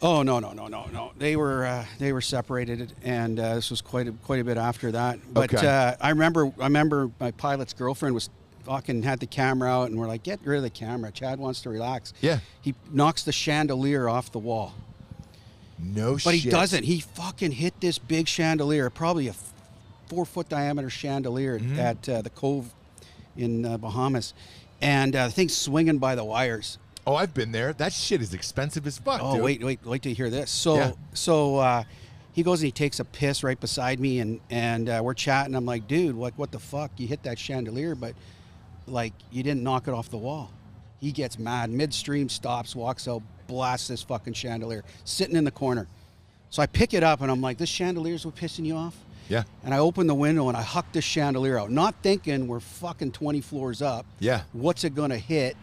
Oh no. They were separated, and this was quite a bit after that. But Okay. I remember my pilot's girlfriend was fucking had the camera out, and we're like, "Get rid of the camera. Chad wants to relax." Yeah. He knocks the chandelier off the wall. No shit. But he doesn't. He fucking hit this big chandelier, probably a 4-foot diameter chandelier at the Cove in Bahamas. And the thing's swinging by the wires. Oh, I've been there. That shit is expensive as fuck, Oh, dude. wait till you hear this. Yeah. So he goes and he takes a piss right beside me, and we're chatting. I'm like, dude, what the fuck? You hit that chandelier, but like you didn't knock it off the wall. He gets mad, midstream, stops, walks out, blasts this fucking chandelier, sitting in the corner. So I pick it up, and I'm like, this chandelier's what pissing you off? Yeah. And I open the window, and I huck this chandelier out, not thinking we're fucking 20 floors up. Yeah. What's it going to hit?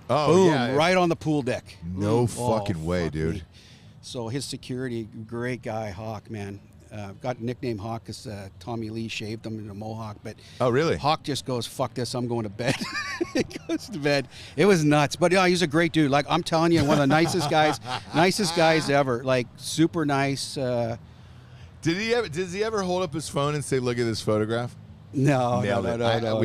Oh, Boom, yeah. right on the pool deck. No Oh, fucking way, fuck dude. me. So his security, great guy, Hawk, man. Got nicknamed Hawk because Tommy Lee shaved him in a mohawk. But Oh, really? Hawk just goes, "Fuck this, I'm going to bed." He goes to bed. It was nuts. But yeah, he's a great dude. Like I'm telling you, one of the nicest guys ever. Like super nice. Does he ever hold up his phone and say, "Look at this photograph"? No. We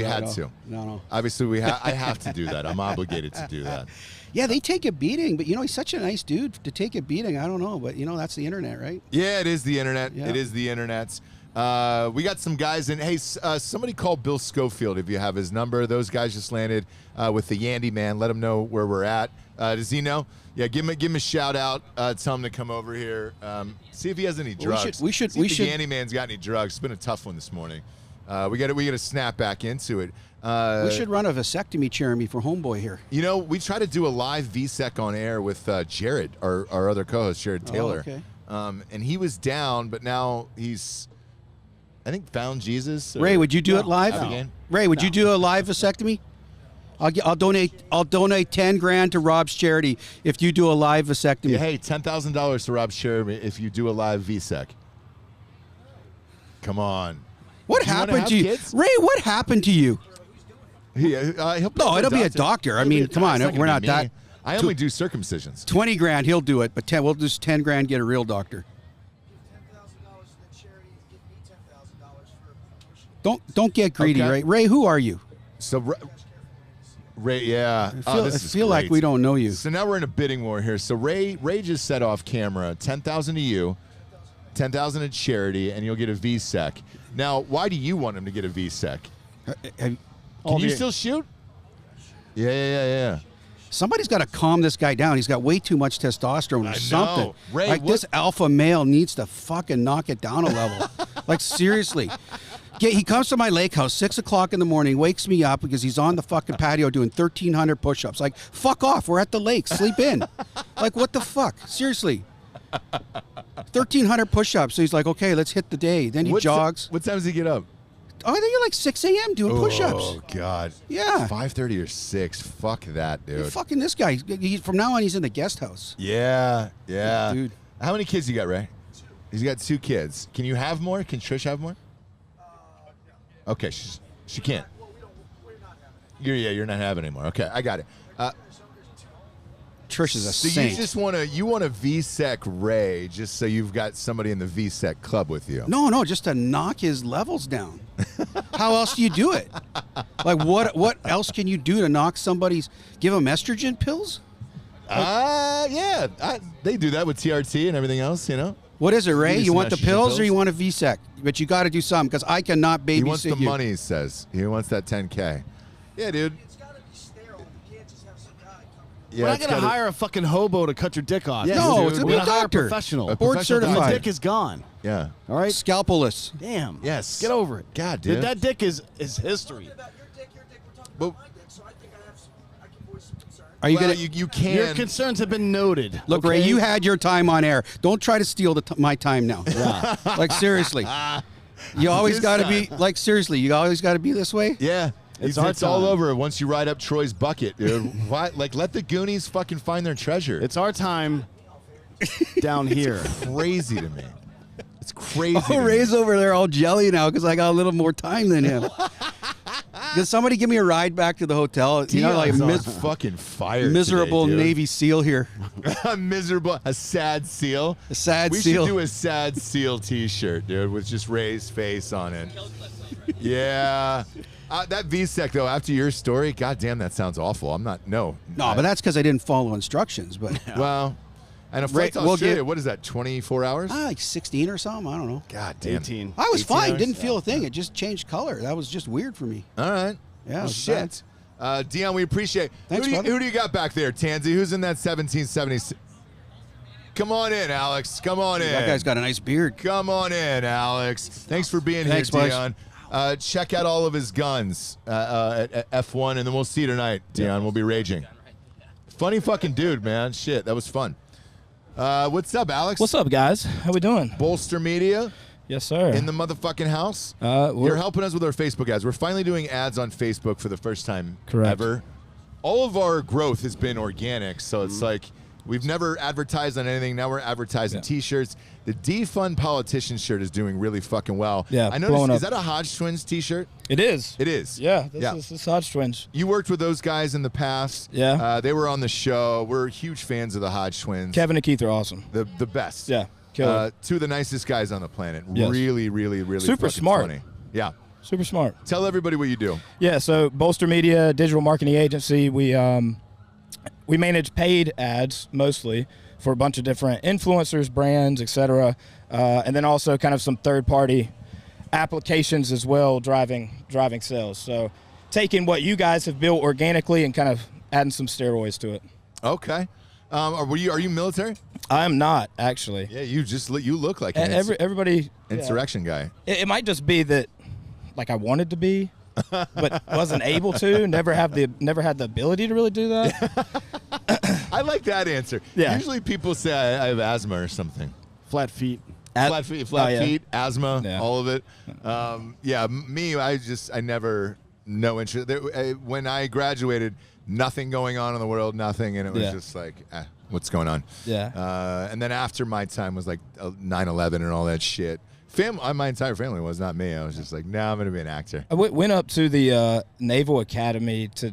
had to. No. Obviously, I have to do that. I'm obligated to do that. Yeah, they take a beating, but he's such a nice dude to take a beating. I don't know, but that's the internet, right? Yeah, it is the internet. Yeah. It is the internet. We got some guys in. Hey, somebody call Bill Schofield if you have his number. Those guys just landed with the Yandy man. Let him know where we're at. Does he know? Yeah, give him a shout out. Tell him to come over here. See if he has any drugs. We should. See if the Yandy man's got any drugs. It's been a tough one this morning. We got to snap back into it. We should run a vasectomy, Jeremy, for Homeboy here. We try to do a live VSEC on air with Jared, our other co-host, Jared Taylor. Oh, okay. And he was down, but now he's, I think, found Jesus. Ray, would you do it live? Again? Ray, would you do a live vasectomy? I'll donate $10,000 to Rob's charity if you do a live vasectomy. Yeah, hey, $10,000 to Rob Sherman if you do a live VSEC. Come on. What Do you wanna happened have to you, kids? Ray? What happened to you? No, it'll be a doctor. I mean, come on, we're not that. I only do circumcisions. $20,000, he'll do it, but we'll just $10,000 get a real doctor. Don't get greedy, Okay. Ray. Ray, who are you? So, Ray, yeah. I feel like we don't know you. So now we're in a bidding war here. So Ray just said off camera, $10,000 to you, $10,000 at charity, and you'll get a VSEC. Now, why do you want him to get a VSEC? Can you still shoot? Yeah. Somebody's got to calm this guy down. He's got way too much testosterone or something. know. Ray, like this alpha male needs to fucking knock it down a level. Like seriously. He comes to my lake house 6 o'clock in the morning, wakes me up because he's on the fucking patio doing 1,300 push-ups. Like, fuck off. We're at the lake. Sleep in. Like, what the fuck? Seriously. 1,300 push-ups. So he's like, okay, let's hit the day. Then he jogs. What time does he get up? I think you're like 6 a.m. doing push-ups. Oh God. Yeah. 5:30 or 6. Fuck that, dude. You're fucking this guy. From now on, he's in the guest house. Yeah. Dude. How many kids you got, Ray? He's got 2 kids. Can you have more? Can Trish have more? Okay, she can't. You're not having anymore. Okay, I got it. Trish is a so saint. you just want to VSEC Ray just so you've got somebody in the VSEC club with you. No, just to knock his levels down. How else do you do it? Like what else can you do to knock somebody's? Give them estrogen pills? Yeah, they do that with TRT and everything else, you know. What is it, Ray? Give me You some want the estrogen pills or you pills? want a VSEC? But you got to do something because I cannot babysit He wants the you. money, he says. He wants that 10K. Yeah, dude. Yeah, We're not it's going to gotta- hire a fucking hobo to cut your dick off. Yeah, No, dude. it's a We're going to hire a doctor. professional. A Board professional certified. The dick is gone. Yeah. All right? Scalpeless. Damn. Yes. Get over it. God, dude. That dick is history. But, Are you well, gonna? you can. Your concerns have been noted. Look, Ray, okay? you had your time on air. Don't try to steal my time now. Yeah. Like seriously, you always His got to time. be like seriously. You always got to be this way. Yeah. It's It's our all time. over once you ride up Troy's bucket, dude. Why? Like, let the Goonies fucking find their treasure. It's our time down here. crazy to me. It's crazy. Oh, to me. Ray's over there all jelly now because I got a little more time than him. Can somebody give me a ride back to the hotel? You know, like Dion's on fucking fire. miserable today, dude. Navy SEAL here. A miserable, a sad seal. A sad we seal. should do a sad seal T-shirt, dude, with just Ray's face on it. Yeah. That VSEC though, after your story, goddamn, that sounds awful. I'm not. No. No, but that's because I didn't follow instructions. But Well, and a flight to we'll Australia. get- What is that? 24 hours? like 16 or something. I don't know. God damn. 18. I was 18 fine. hours? Didn't feel a thing. It just changed color. That was just weird for me. All right. Yeah, Well, it was shit. Dion, we appreciate. Thanks, who brother. do you got back there, Tansy? Who's in that 1776? Come on in, Alex. Come on in. That guy's got a nice beard. Come on in, Alex. Thanks for being Thanks, here, boys. Dion. Check out all of his guns at F1, and then we'll see you tonight, Dion. We'll be raging. Funny fucking dude, man. Shit, that was fun. What's up, Alex? What's up, guys? How we doing? Bolster Media Yes, sir. in the motherfucking house. We're- You're helping us with our Facebook ads. We're finally doing ads on Facebook for the first time Correct. ever. All of our growth has been organic, so it's like we've never advertised on anything. Now we're advertising Yeah. T-shirts. The Defund Politician shirt is doing really fucking well. Yeah, I blowing noticed. Is up. that a Hodge Twins T-shirt? It is. It is. Yeah, this is Hodge Twins. You worked with those guys in the past. Yeah. They were on the show. We're huge fans of the Hodge Twins. Kevin and Keith are awesome. The best. Yeah, killer. 2 of the nicest guys on the planet. Yes. Really, really, really Super fucking smart. funny. Yeah. Super smart. Tell everybody what you do. Yeah, so Bolster Media, digital marketing agency. We manage paid ads mostly for a bunch of different influencers, brands, etc., and then also kind of some third-party applications as well, driving sales. So taking what you guys have built organically and kind of adding some steroids to it. Okay. Are you military? I am not actually. Yeah, you look like an Everybody. insurrection guy. It might just be that, like I wanted to be, but wasn't able to. Never had the ability to really do that. I like that answer. Yeah. Usually people say I have asthma or something. Flat feet. Flat feet, asthma, Yeah. all of it. Me, I never, no interest. When I graduated, nothing going on in the world, nothing, and it was Yeah. just like, what's going on? Yeah. And then after my time was like 9/11 and all that shit. My entire family was, not me. I was just like, I'm going to be an actor. I went up to the Naval Academy to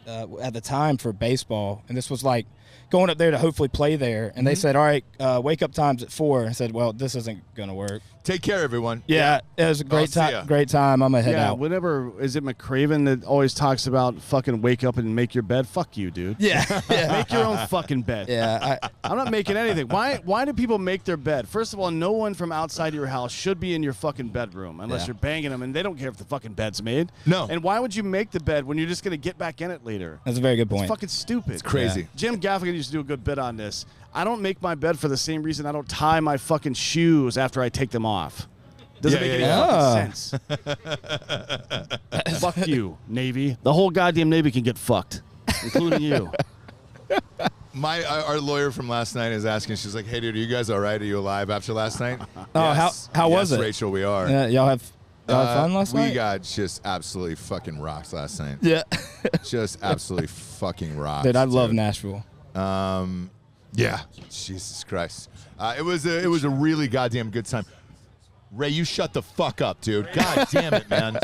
at the time for baseball, and this was like going up there to hopefully play there. And they said, all right, wake up time's at 4. I said, well, this isn't going to work. Take care, everyone. Yeah, it was a great see ya. time. Great time. I'm going to head Yeah, out. whenever, is it McCraven that always talks about fucking wake up and make your bed? Fuck you, dude. Yeah. Yeah. Make your own fucking bed. Yeah. I'm not making anything. Why do people make their bed? First of all, no one from outside your house should be in your fucking bedroom unless Yeah. you're banging them, and they don't care if the fucking bed's made. No. And why would you make the bed when you're just going to get back in it later? That's a very good point. It's fucking stupid. It's crazy. Jim Gaffigan used to do a good bit on this. I don't make my bed for the same reason I don't tie my fucking shoes after I take them off. Doesn't make any fucking sense. Fuck you, Navy. The whole goddamn Navy can get fucked, including you. Our lawyer from last night is asking. She's like, "Hey, dude, are you guys all right? Are you alive after last night?" Oh, Yes. how was Yes, it? Rachel? We are. Y'all have Fun last night? We got just absolutely fucking rocked last night. Yeah. Just absolutely fucking rocked. Dude, I love Nashville. Yeah. Jesus Christ. It was a really goddamn good time. Ray, you shut the fuck up, dude. God damn it, man.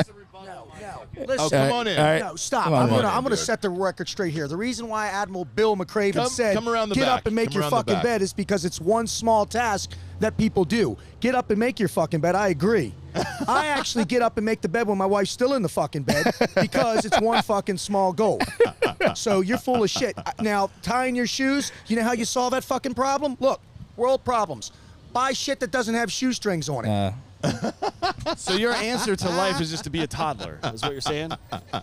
Listen, Oh, come on in. All right. No, stop. Come on, I'm gonna dude. set the record straight here. The reason why Admiral Bill McCraven said, come around the get back. up and make Come your around the fucking back. bed is because it's one small task that people do. Get up and make your fucking bed. I agree. I actually get up and make the bed when my wife's still in the fucking bed because it's one fucking small goal. So you're full of shit. Now, tying your shoes, you know how you solve that fucking problem? Look, world problems. Buy shit that doesn't have shoestrings on it. So your answer to life is just to be a toddler, is what you're saying?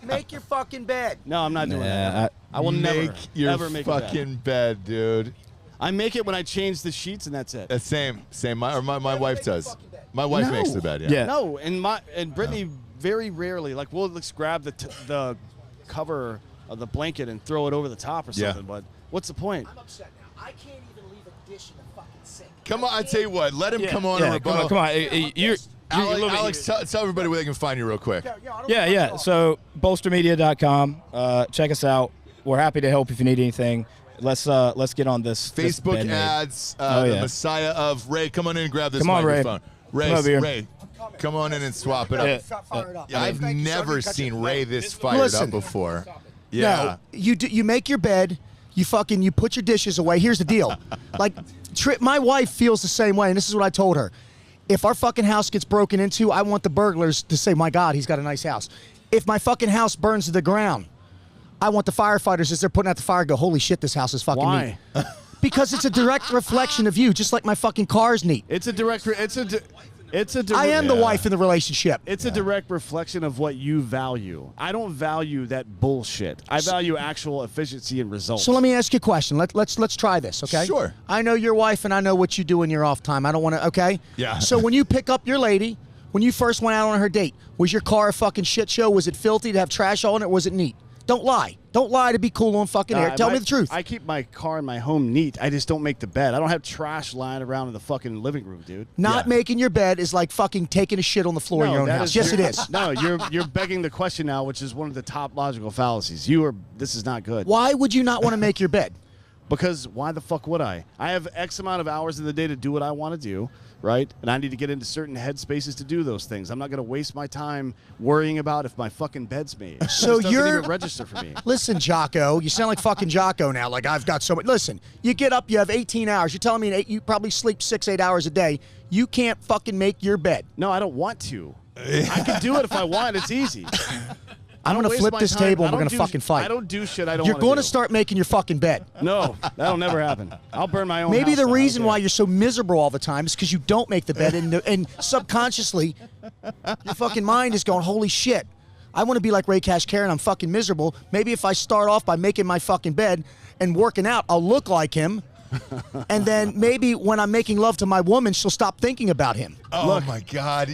Make your fucking bed. No, I'm not doing Yeah, that. I will make never, your ever make a bed. fucking bed, dude. I make it when I change the sheets, and that's it. Same. My wife does. My wife makes the bed. Yeah. No, and Brittany very rarely, like, we'll just grab the cover of the blanket and throw it over the top or Yeah. something, but what's the point? I'm upset now. I can't even leave a dish in the fucking sink. Come on, I tell you what. Let him come on Yeah, and rebuttal. come on. You're a little bit- Alex, tell everybody where they can find you real quick. Yeah. So bolstermedia.com. Check us out. We're happy to help if you need anything. Let's get on this Facebook bed made. ads, Oh, the yeah. Messiah of Ray. Come on in and grab this Come on, Ray. microphone. Come over here. Ray, come on in and swap it up. Yeah. Yeah, I've never seen Ray this fired Listen. up before. Yeah. No, you make your bed, you put your dishes away. Here's the deal. Like, my wife feels the same way, and this is what I told her. If our fucking house gets broken into, I want the burglars to say, my God, he's got a nice house. If my fucking house burns to the ground, I want the firefighters, as they're putting out the fire, go, holy shit, this house is fucking Why? neat. Because it's a direct reflection of you, just like my fucking car's neat. It's a direct. I am the wife in the relationship. It's a direct reflection of what you value. I don't value that bullshit. I value actual efficiency and results. So let me ask you a question. Let's try this, okay? Sure. I know your wife and I know what you do in your off time. I don't want to, okay? Yeah. So when you pick up your lady, when you first went out on her date, was your car a fucking shit show? Was it filthy to have trash on it? Or was it neat? Don't lie. Don't lie to be cool on fucking air. Tell me the truth. I keep my car and my home neat. I just don't make the bed. I don't have trash lying around in the fucking living room, dude. Not making your bed is like fucking taking a shit on the floor in your own that house. is Yes, your- it is. No, you're begging the question now, which is one of the top logical fallacies. This is not good. Why would you not want to make your bed? Because why the fuck would I? I have X amount of hours in the day to do what I want to do, right? And I need to get into certain headspaces to do those things. I'm not going to waste my time worrying about if my fucking bed's made. So It doesn't you're- even register for me. Listen, Jocko, you sound like fucking Jocko now. Like, I've got so much. Listen, you get up, you have 18 hours. You're telling me you probably sleep 6-8 hours a day. You can't fucking make your bed. No, I don't want to. I can do it if I want. It's easy. I'm going to flip this table and we're going to fucking fight. I don't do shit I don't You're want to going do. to start making your fucking bed. No, that'll never happen. I'll burn my own Maybe house the down. reason I don't why care. you're so miserable all the time is because you don't make the bed, and subconsciously, your fucking mind is going, holy shit, I want to be like Ray Cashcare, and I'm fucking miserable. Maybe if I start off by making my fucking bed and working out, I'll look like him. And then maybe when I'm making love to my woman, she'll stop thinking about him. Oh my God!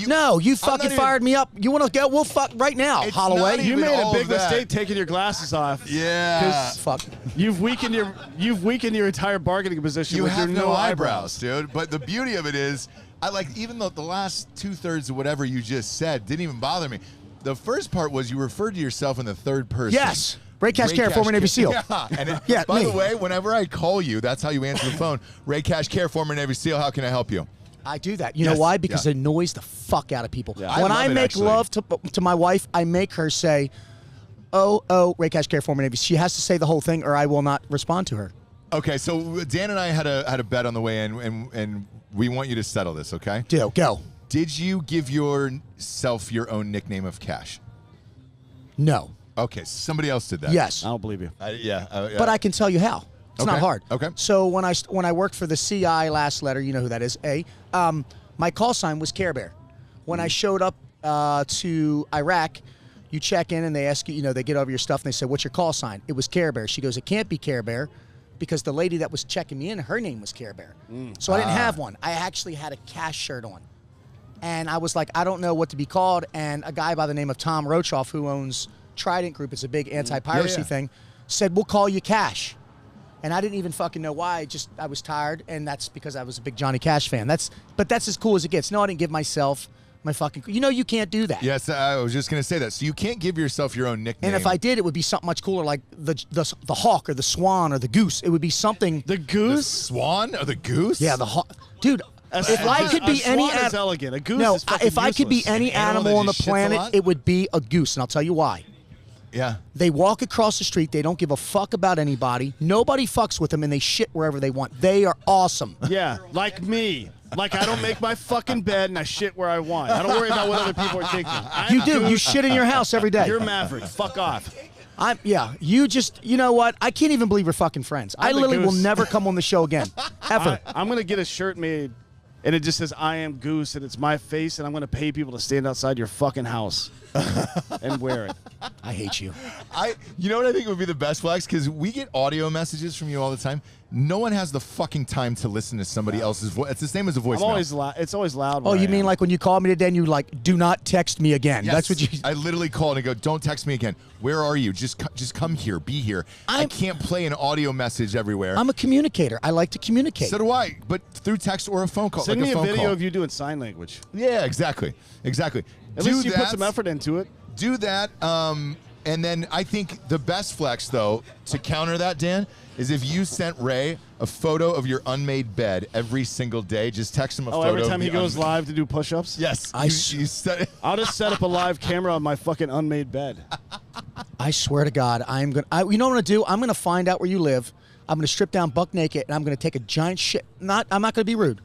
No, you I'm fucking not even- fired me up. You want to go? We'll fuck right now, It's Holloway. not You even made a all big of that. mistake taking your glasses off. Yeah. Fuck. You've weakened your entire bargaining position You with have your no eyebrows, dude. But the beauty of it is, I like even though the last 2/3 of whatever you just said didn't even bother me. The first part was you referred to yourself in the third person. Yes. Ray Cashcare, former Navy SEAL. Yeah. And Yeah, by me. the way, whenever I call you, that's how you answer the phone. Ray Cashcare, former Navy SEAL. How can I help you? I do that. You Yes, know why? Because yeah. it annoys the fuck out of people. Yeah. When I I love it, make actually. love to my wife, I make her say, oh, Ray Cashcare, former Navy. She has to say the whole thing or I will not respond to her. Okay, so Dan and I had a bet on the way in, and we want you to settle this, okay? Go. Did you give yourself your own nickname of Cash? No. Okay, somebody else did that. Yes. I don't believe you. Yeah. But I can tell you how. It's Okay, not hard. okay. So when I worked for the CI last letter, you know who that is, my call sign was Care Bear. When I showed up to Iraq, you check in and they ask you, they get over your stuff and they say, what's your call sign? It was Care Bear. She goes, it can't be Care Bear because the lady that was checking me in, her name was Care Bear. So I didn't have one. I actually had a Cash shirt on. And I was like, I don't know what to be called. And a guy by the name of Tom Rochoff, who owns Trident Group, it's a big anti-piracy thing, said, we'll call you Cash. And I didn't even fucking know why. I was tired, and that's because I was a big Johnny Cash fan. But that's as cool as it gets. No, I didn't give myself My fucking. You know you can't do that. Yes, I was just going to say that. So you can't give yourself your own nickname. And if I did, it would be something much cooler, like the hawk or the swan or the goose. It would be something. The goose? The swan or the goose? Yeah, the hawk. Dude, if I could be any swan is elegant. A goose no, is fucking if I could be useless. any An animal animal on that the just shits a planet, lot? it would be a goose, and I'll tell you why. Yeah. They walk across the street. They don't give a fuck about anybody. Nobody fucks with them, and they shit wherever they want. They are awesome. Yeah, like me. Like I don't make my fucking bed and I shit where I want. I don't worry about what other people are thinking. You do. You shit in your house every day. You're Maverick. Fuck off. You know what? I can't even believe we're fucking friends. I I'm the literally will goose. never come on the show again. Ever. I'm going to get a shirt made and it just says I am Goose and it's my face and I'm going to pay people to stand outside your fucking house and wear it. I hate you. You know what I think would be the best flex? Because we get audio messages from you all the time. No one has the fucking time to listen to somebody else's voice. It's the same as a voicemail. I'm always loud. It's always loud. Oh, where you I mean am. like when you called me today and you like, do not text me again. Yes. That's what you. I literally called and go, don't text me again. Where are you? Just come here. Be here. I can't play an audio message everywhere. I'm a communicator. I like to communicate. So do I, but through text or a phone call. Send like me a phone video call. of you doing sign language. Yeah, exactly. At least you put some effort into it. Do that. And then I think the best flex, though, to counter that, Dan, is if you sent Ray a photo of your unmade bed every single day. Just text him a photo. Every time of he the goes live to do push-ups? Yes. I you set I'll just set up a live camera on my fucking unmade bed. I swear to God, I'm gonna. You know what I'm gonna do? I'm gonna find out where you live. I'm gonna strip down buck naked, and I'm gonna take a giant shit. I'm not gonna be rude.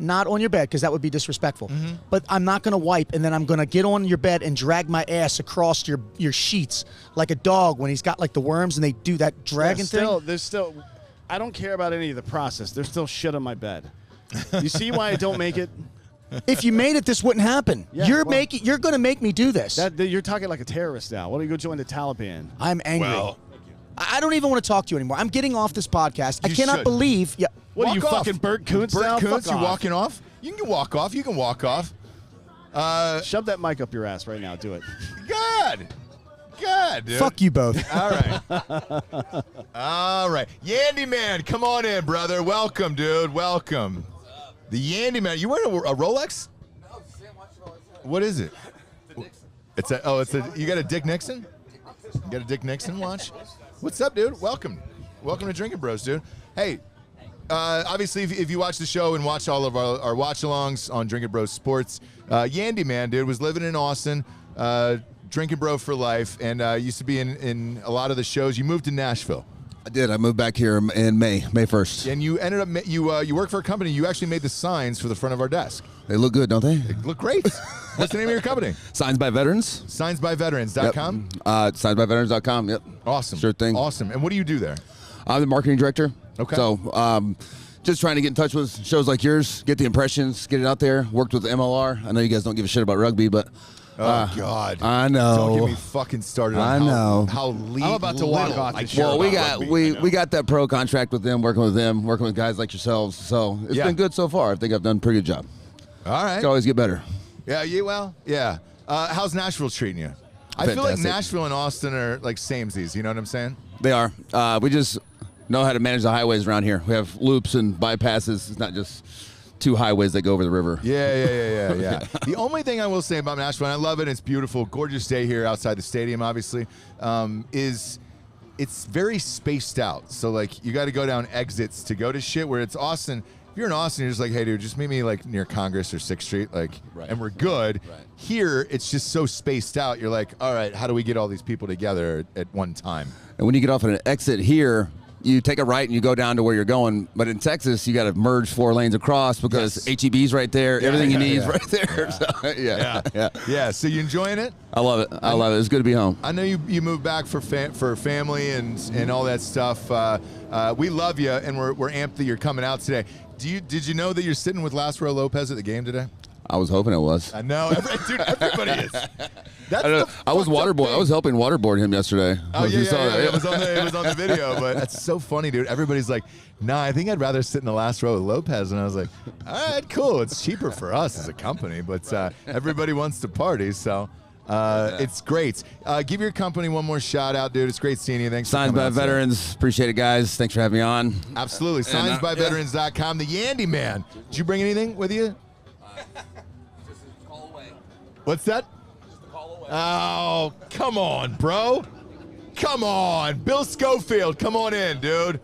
Not on your bed because that would be disrespectful. Mm-hmm. But I'm not gonna wipe, and then I'm gonna get on your bed and drag my ass across your sheets like a dog when he's got like the worms and they do that dragging thing. There's still. I don't care about any of the process. There's still shit on my bed. You see why I don't make it? If you made it, this wouldn't happen. Yeah, You're gonna make me do this. You're talking like a terrorist now. Why don't you go join the Taliban? I'm angry. Well, I don't even want to talk to you anymore. I'm getting off this podcast. I You cannot should. believe. Yeah. What are you, Walk off. fucking Bert Koontz now? Bert Koontz, Fuck you off. walking off? You can walk off. You can walk off. Shove that mic up your ass right now. Do it. Good, dude. Fuck you both. All right. All right. Yandy Man, come on in, brother. Welcome, dude. Welcome. The Yandy Man. You wearing a Rolex? No, Sam, watch the Rolex. What is it? You got a Dick Nixon? You got a Dick Nixon watch? What's up, dude? Welcome to Drinkin' Bros, dude. Hey, obviously, if you watch the show and watch all of our watch-alongs on Drinkin' Bros Sports, Yandy Man, dude, was living in Austin, Drinkin' Bro for life, and used to be in a lot of the shows. You moved to Nashville. I did. I moved back here in May 1st. And you ended up, you work for a company, you actually made the signs for the front of our desk. They look good, don't they? They look great. What's the name of your company? Signs by Veterans. Signsbyveterans.com? Signsbyveterans.com, yep. Awesome. Sure thing. Awesome. And what do you do there? I'm the marketing director. Okay. So just trying to get in touch with shows like yours, get the impressions, get it out there. Worked with MLR. I know you guys don't give a shit about rugby, but... Oh, God. I know. Don't get me fucking started on I know. how I'm about to walk off the show. Well, we got that pro contract with them, working with guys like yourselves. So it's been good so far. I think I've done a pretty good job. All right. Can always get better. Yeah. How's Nashville treating you? I feel like Fantastic. Nashville and Austin are like samesies. You know what I'm saying? They are. We just know how to manage the highways around here. We have loops and bypasses. It's not just two highways that go over the river. Yeah. The only thing I will say about Nashville, and I love it, it's beautiful, gorgeous day here outside the stadium, obviously, is it's very spaced out. So, like, you got to go down exits to go to shit, where it's Austin. If you're in Austin, you're just like, hey, dude, just meet me, like, near Congress or 6th Street, like, and we're good. Right. Here, it's just so spaced out. You're like, all right, how do we get all these people together at one time? And when you get off at an exit here, you take a right and you go down to where you're going. But in Texas, you got to merge 4 lanes across because HEB's right there. Everything you need is right there. Yeah. So you enjoying it? I love it. It's good to be home. I know you moved back for family and all that stuff. We love you, and we're amped that you're coming out today. Did you know that you're sitting with Lasro Lopez at the game today? I was hoping it was. I know, dude. Everybody is. I was waterboard. I was helping waterboard him yesterday. Oh yeah. It was on the video, but that's so funny, dude. Everybody's like, "Nah, I think I'd rather sit in the last row with Lopez." And I was like, "All right, cool. It's cheaper for us as a company, but everybody wants to party, so." It's great. Give your company one more shout out, dude. It's great seeing you. Thanks. Signs for coming by out Veterans. Appreciate it, guys. Thanks for having me on. Absolutely. Signsbyveterans.com. The Yandy Man. Did you bring anything with you? What's that? Oh, come on, bro. Come on. Bill Schofield, come on in, dude.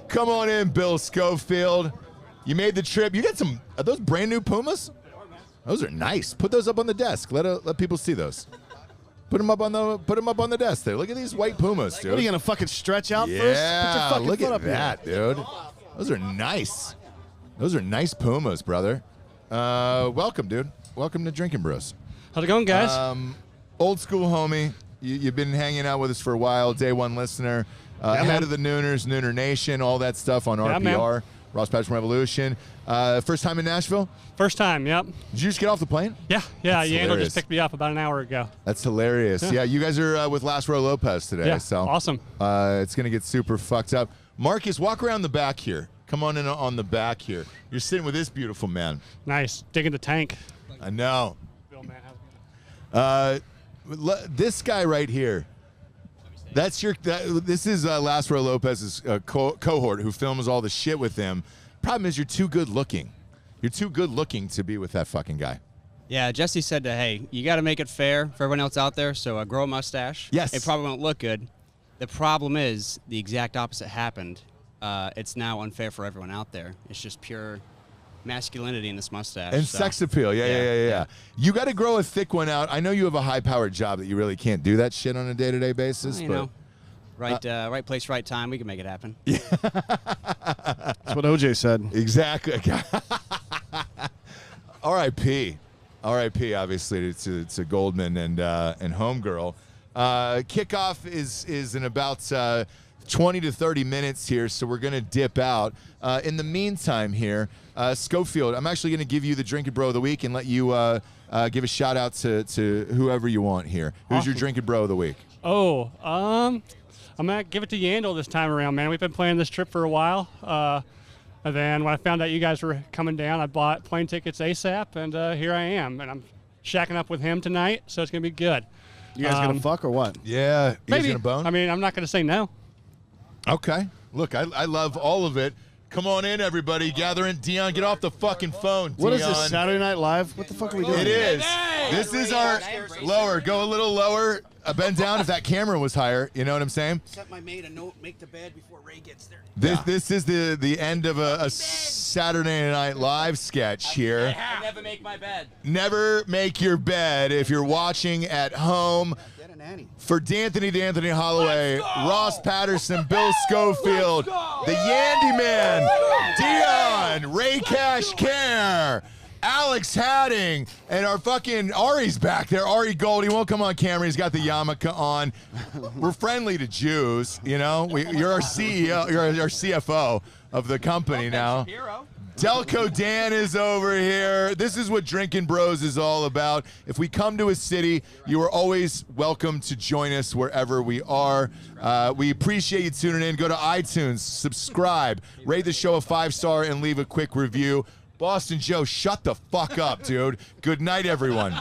Come on in, Bill Schofield. You made the trip. You got some, are those brand new Pumas? Those are nice. Put those up on the desk. Let people see those. Put them up on the desk there. Look at these white Pumas, dude. What, are you going to fucking stretch out first? Put your Yeah, fucking look foot at up that, here. dude. Those are nice. Those are nice Pumas, brother. Welcome, dude. Welcome to Drinkin' Bros. How's it going, guys? Old school homie. You've been hanging out with us for a while. Day one listener. Head of the Nooners, Nooner Nation, all that stuff on RPR. Ross Patterson Revolution. First time in Nashville? First time, yep. Did you just get off the plane? Yeah. That's Yandel hilarious. just picked me up about an hour ago. That's hilarious. Yeah, you guys are with Lasro Lopez today. Yeah, so awesome. It's going to get super fucked up. Marcus, walk around the back here. Come on in on the back here. You're sitting with this beautiful man. Nice. Digging the tank. I know. Bill, man, how's it going? This guy right here. This is Lasro Lopez's cohort who films all the shit with him. Problem is, you're too good looking. You're too good looking to be with that fucking guy. Yeah, Jesse said that, hey, you got to make it fair for everyone else out there, so grow a mustache. Yes. It probably won't look good. The problem is the exact opposite happened. It's now unfair for everyone out there. It's just pure masculinity in this mustache. And sex appeal. Yeah. You got to grow a thick one out. I know you have a high-powered job that you really can't do that shit on a day-to-day basis. Well, you know, right place, right time. We can make it happen. That's what OJ said. Exactly. R.I.P. R.I.P. Obviously to Goldman and Homegirl. Kickoff is in about 20 to 30 minutes here, so we're going to dip out. In the meantime here, Schofield, I'm actually going to give you the Drinkin' Bro of the Week and let you give a shout out to whoever you want here. Who's your Drinkin' Bro of the Week? Oh, I'm going to give it to Yandel this time around, man. We've been planning this trip for a while. And then when I found out you guys were coming down, I bought plane tickets ASAP, and here I am. And I'm shacking up with him tonight, so it's going to be good. You guys going to fuck or what? Yeah. You guys Maybe. gonna bone? I mean, I'm not going to say no. Okay. Look, I love all of it. Come on in, everybody. Gather in. Dion, get off the fucking phone. What is Dion. this, Saturday Night Live? What the fuck are we doing? It is. This is our lower. Go a little lower. Bend down if that camera was higher. You know what I'm saying? Set my maid a note, make the bed before Ray gets there. This is the end of a Saturday Night Live sketch here. I never make my bed. Never make your bed if you're watching at home. For D'Anthony Holloway, Ross Patterson, Bill Schofield, the Yandy Man, Dion, Ray Cash Care, Alex Hadding, and our fucking Ari's back there. Ari Gold, he won't come on camera. He's got the yarmulke on. We're friendly to Jews, you know. You're our CEO, you're our CFO of the company now. Delco Dan is over here. This is what Drinkin' Bros is all about. If we come to a city, you are always welcome to join us wherever we are. We appreciate you tuning in. Go to iTunes, subscribe, rate the show a 5-star, and leave a quick review. Boston Joe, shut the fuck up, dude. Good night, everyone.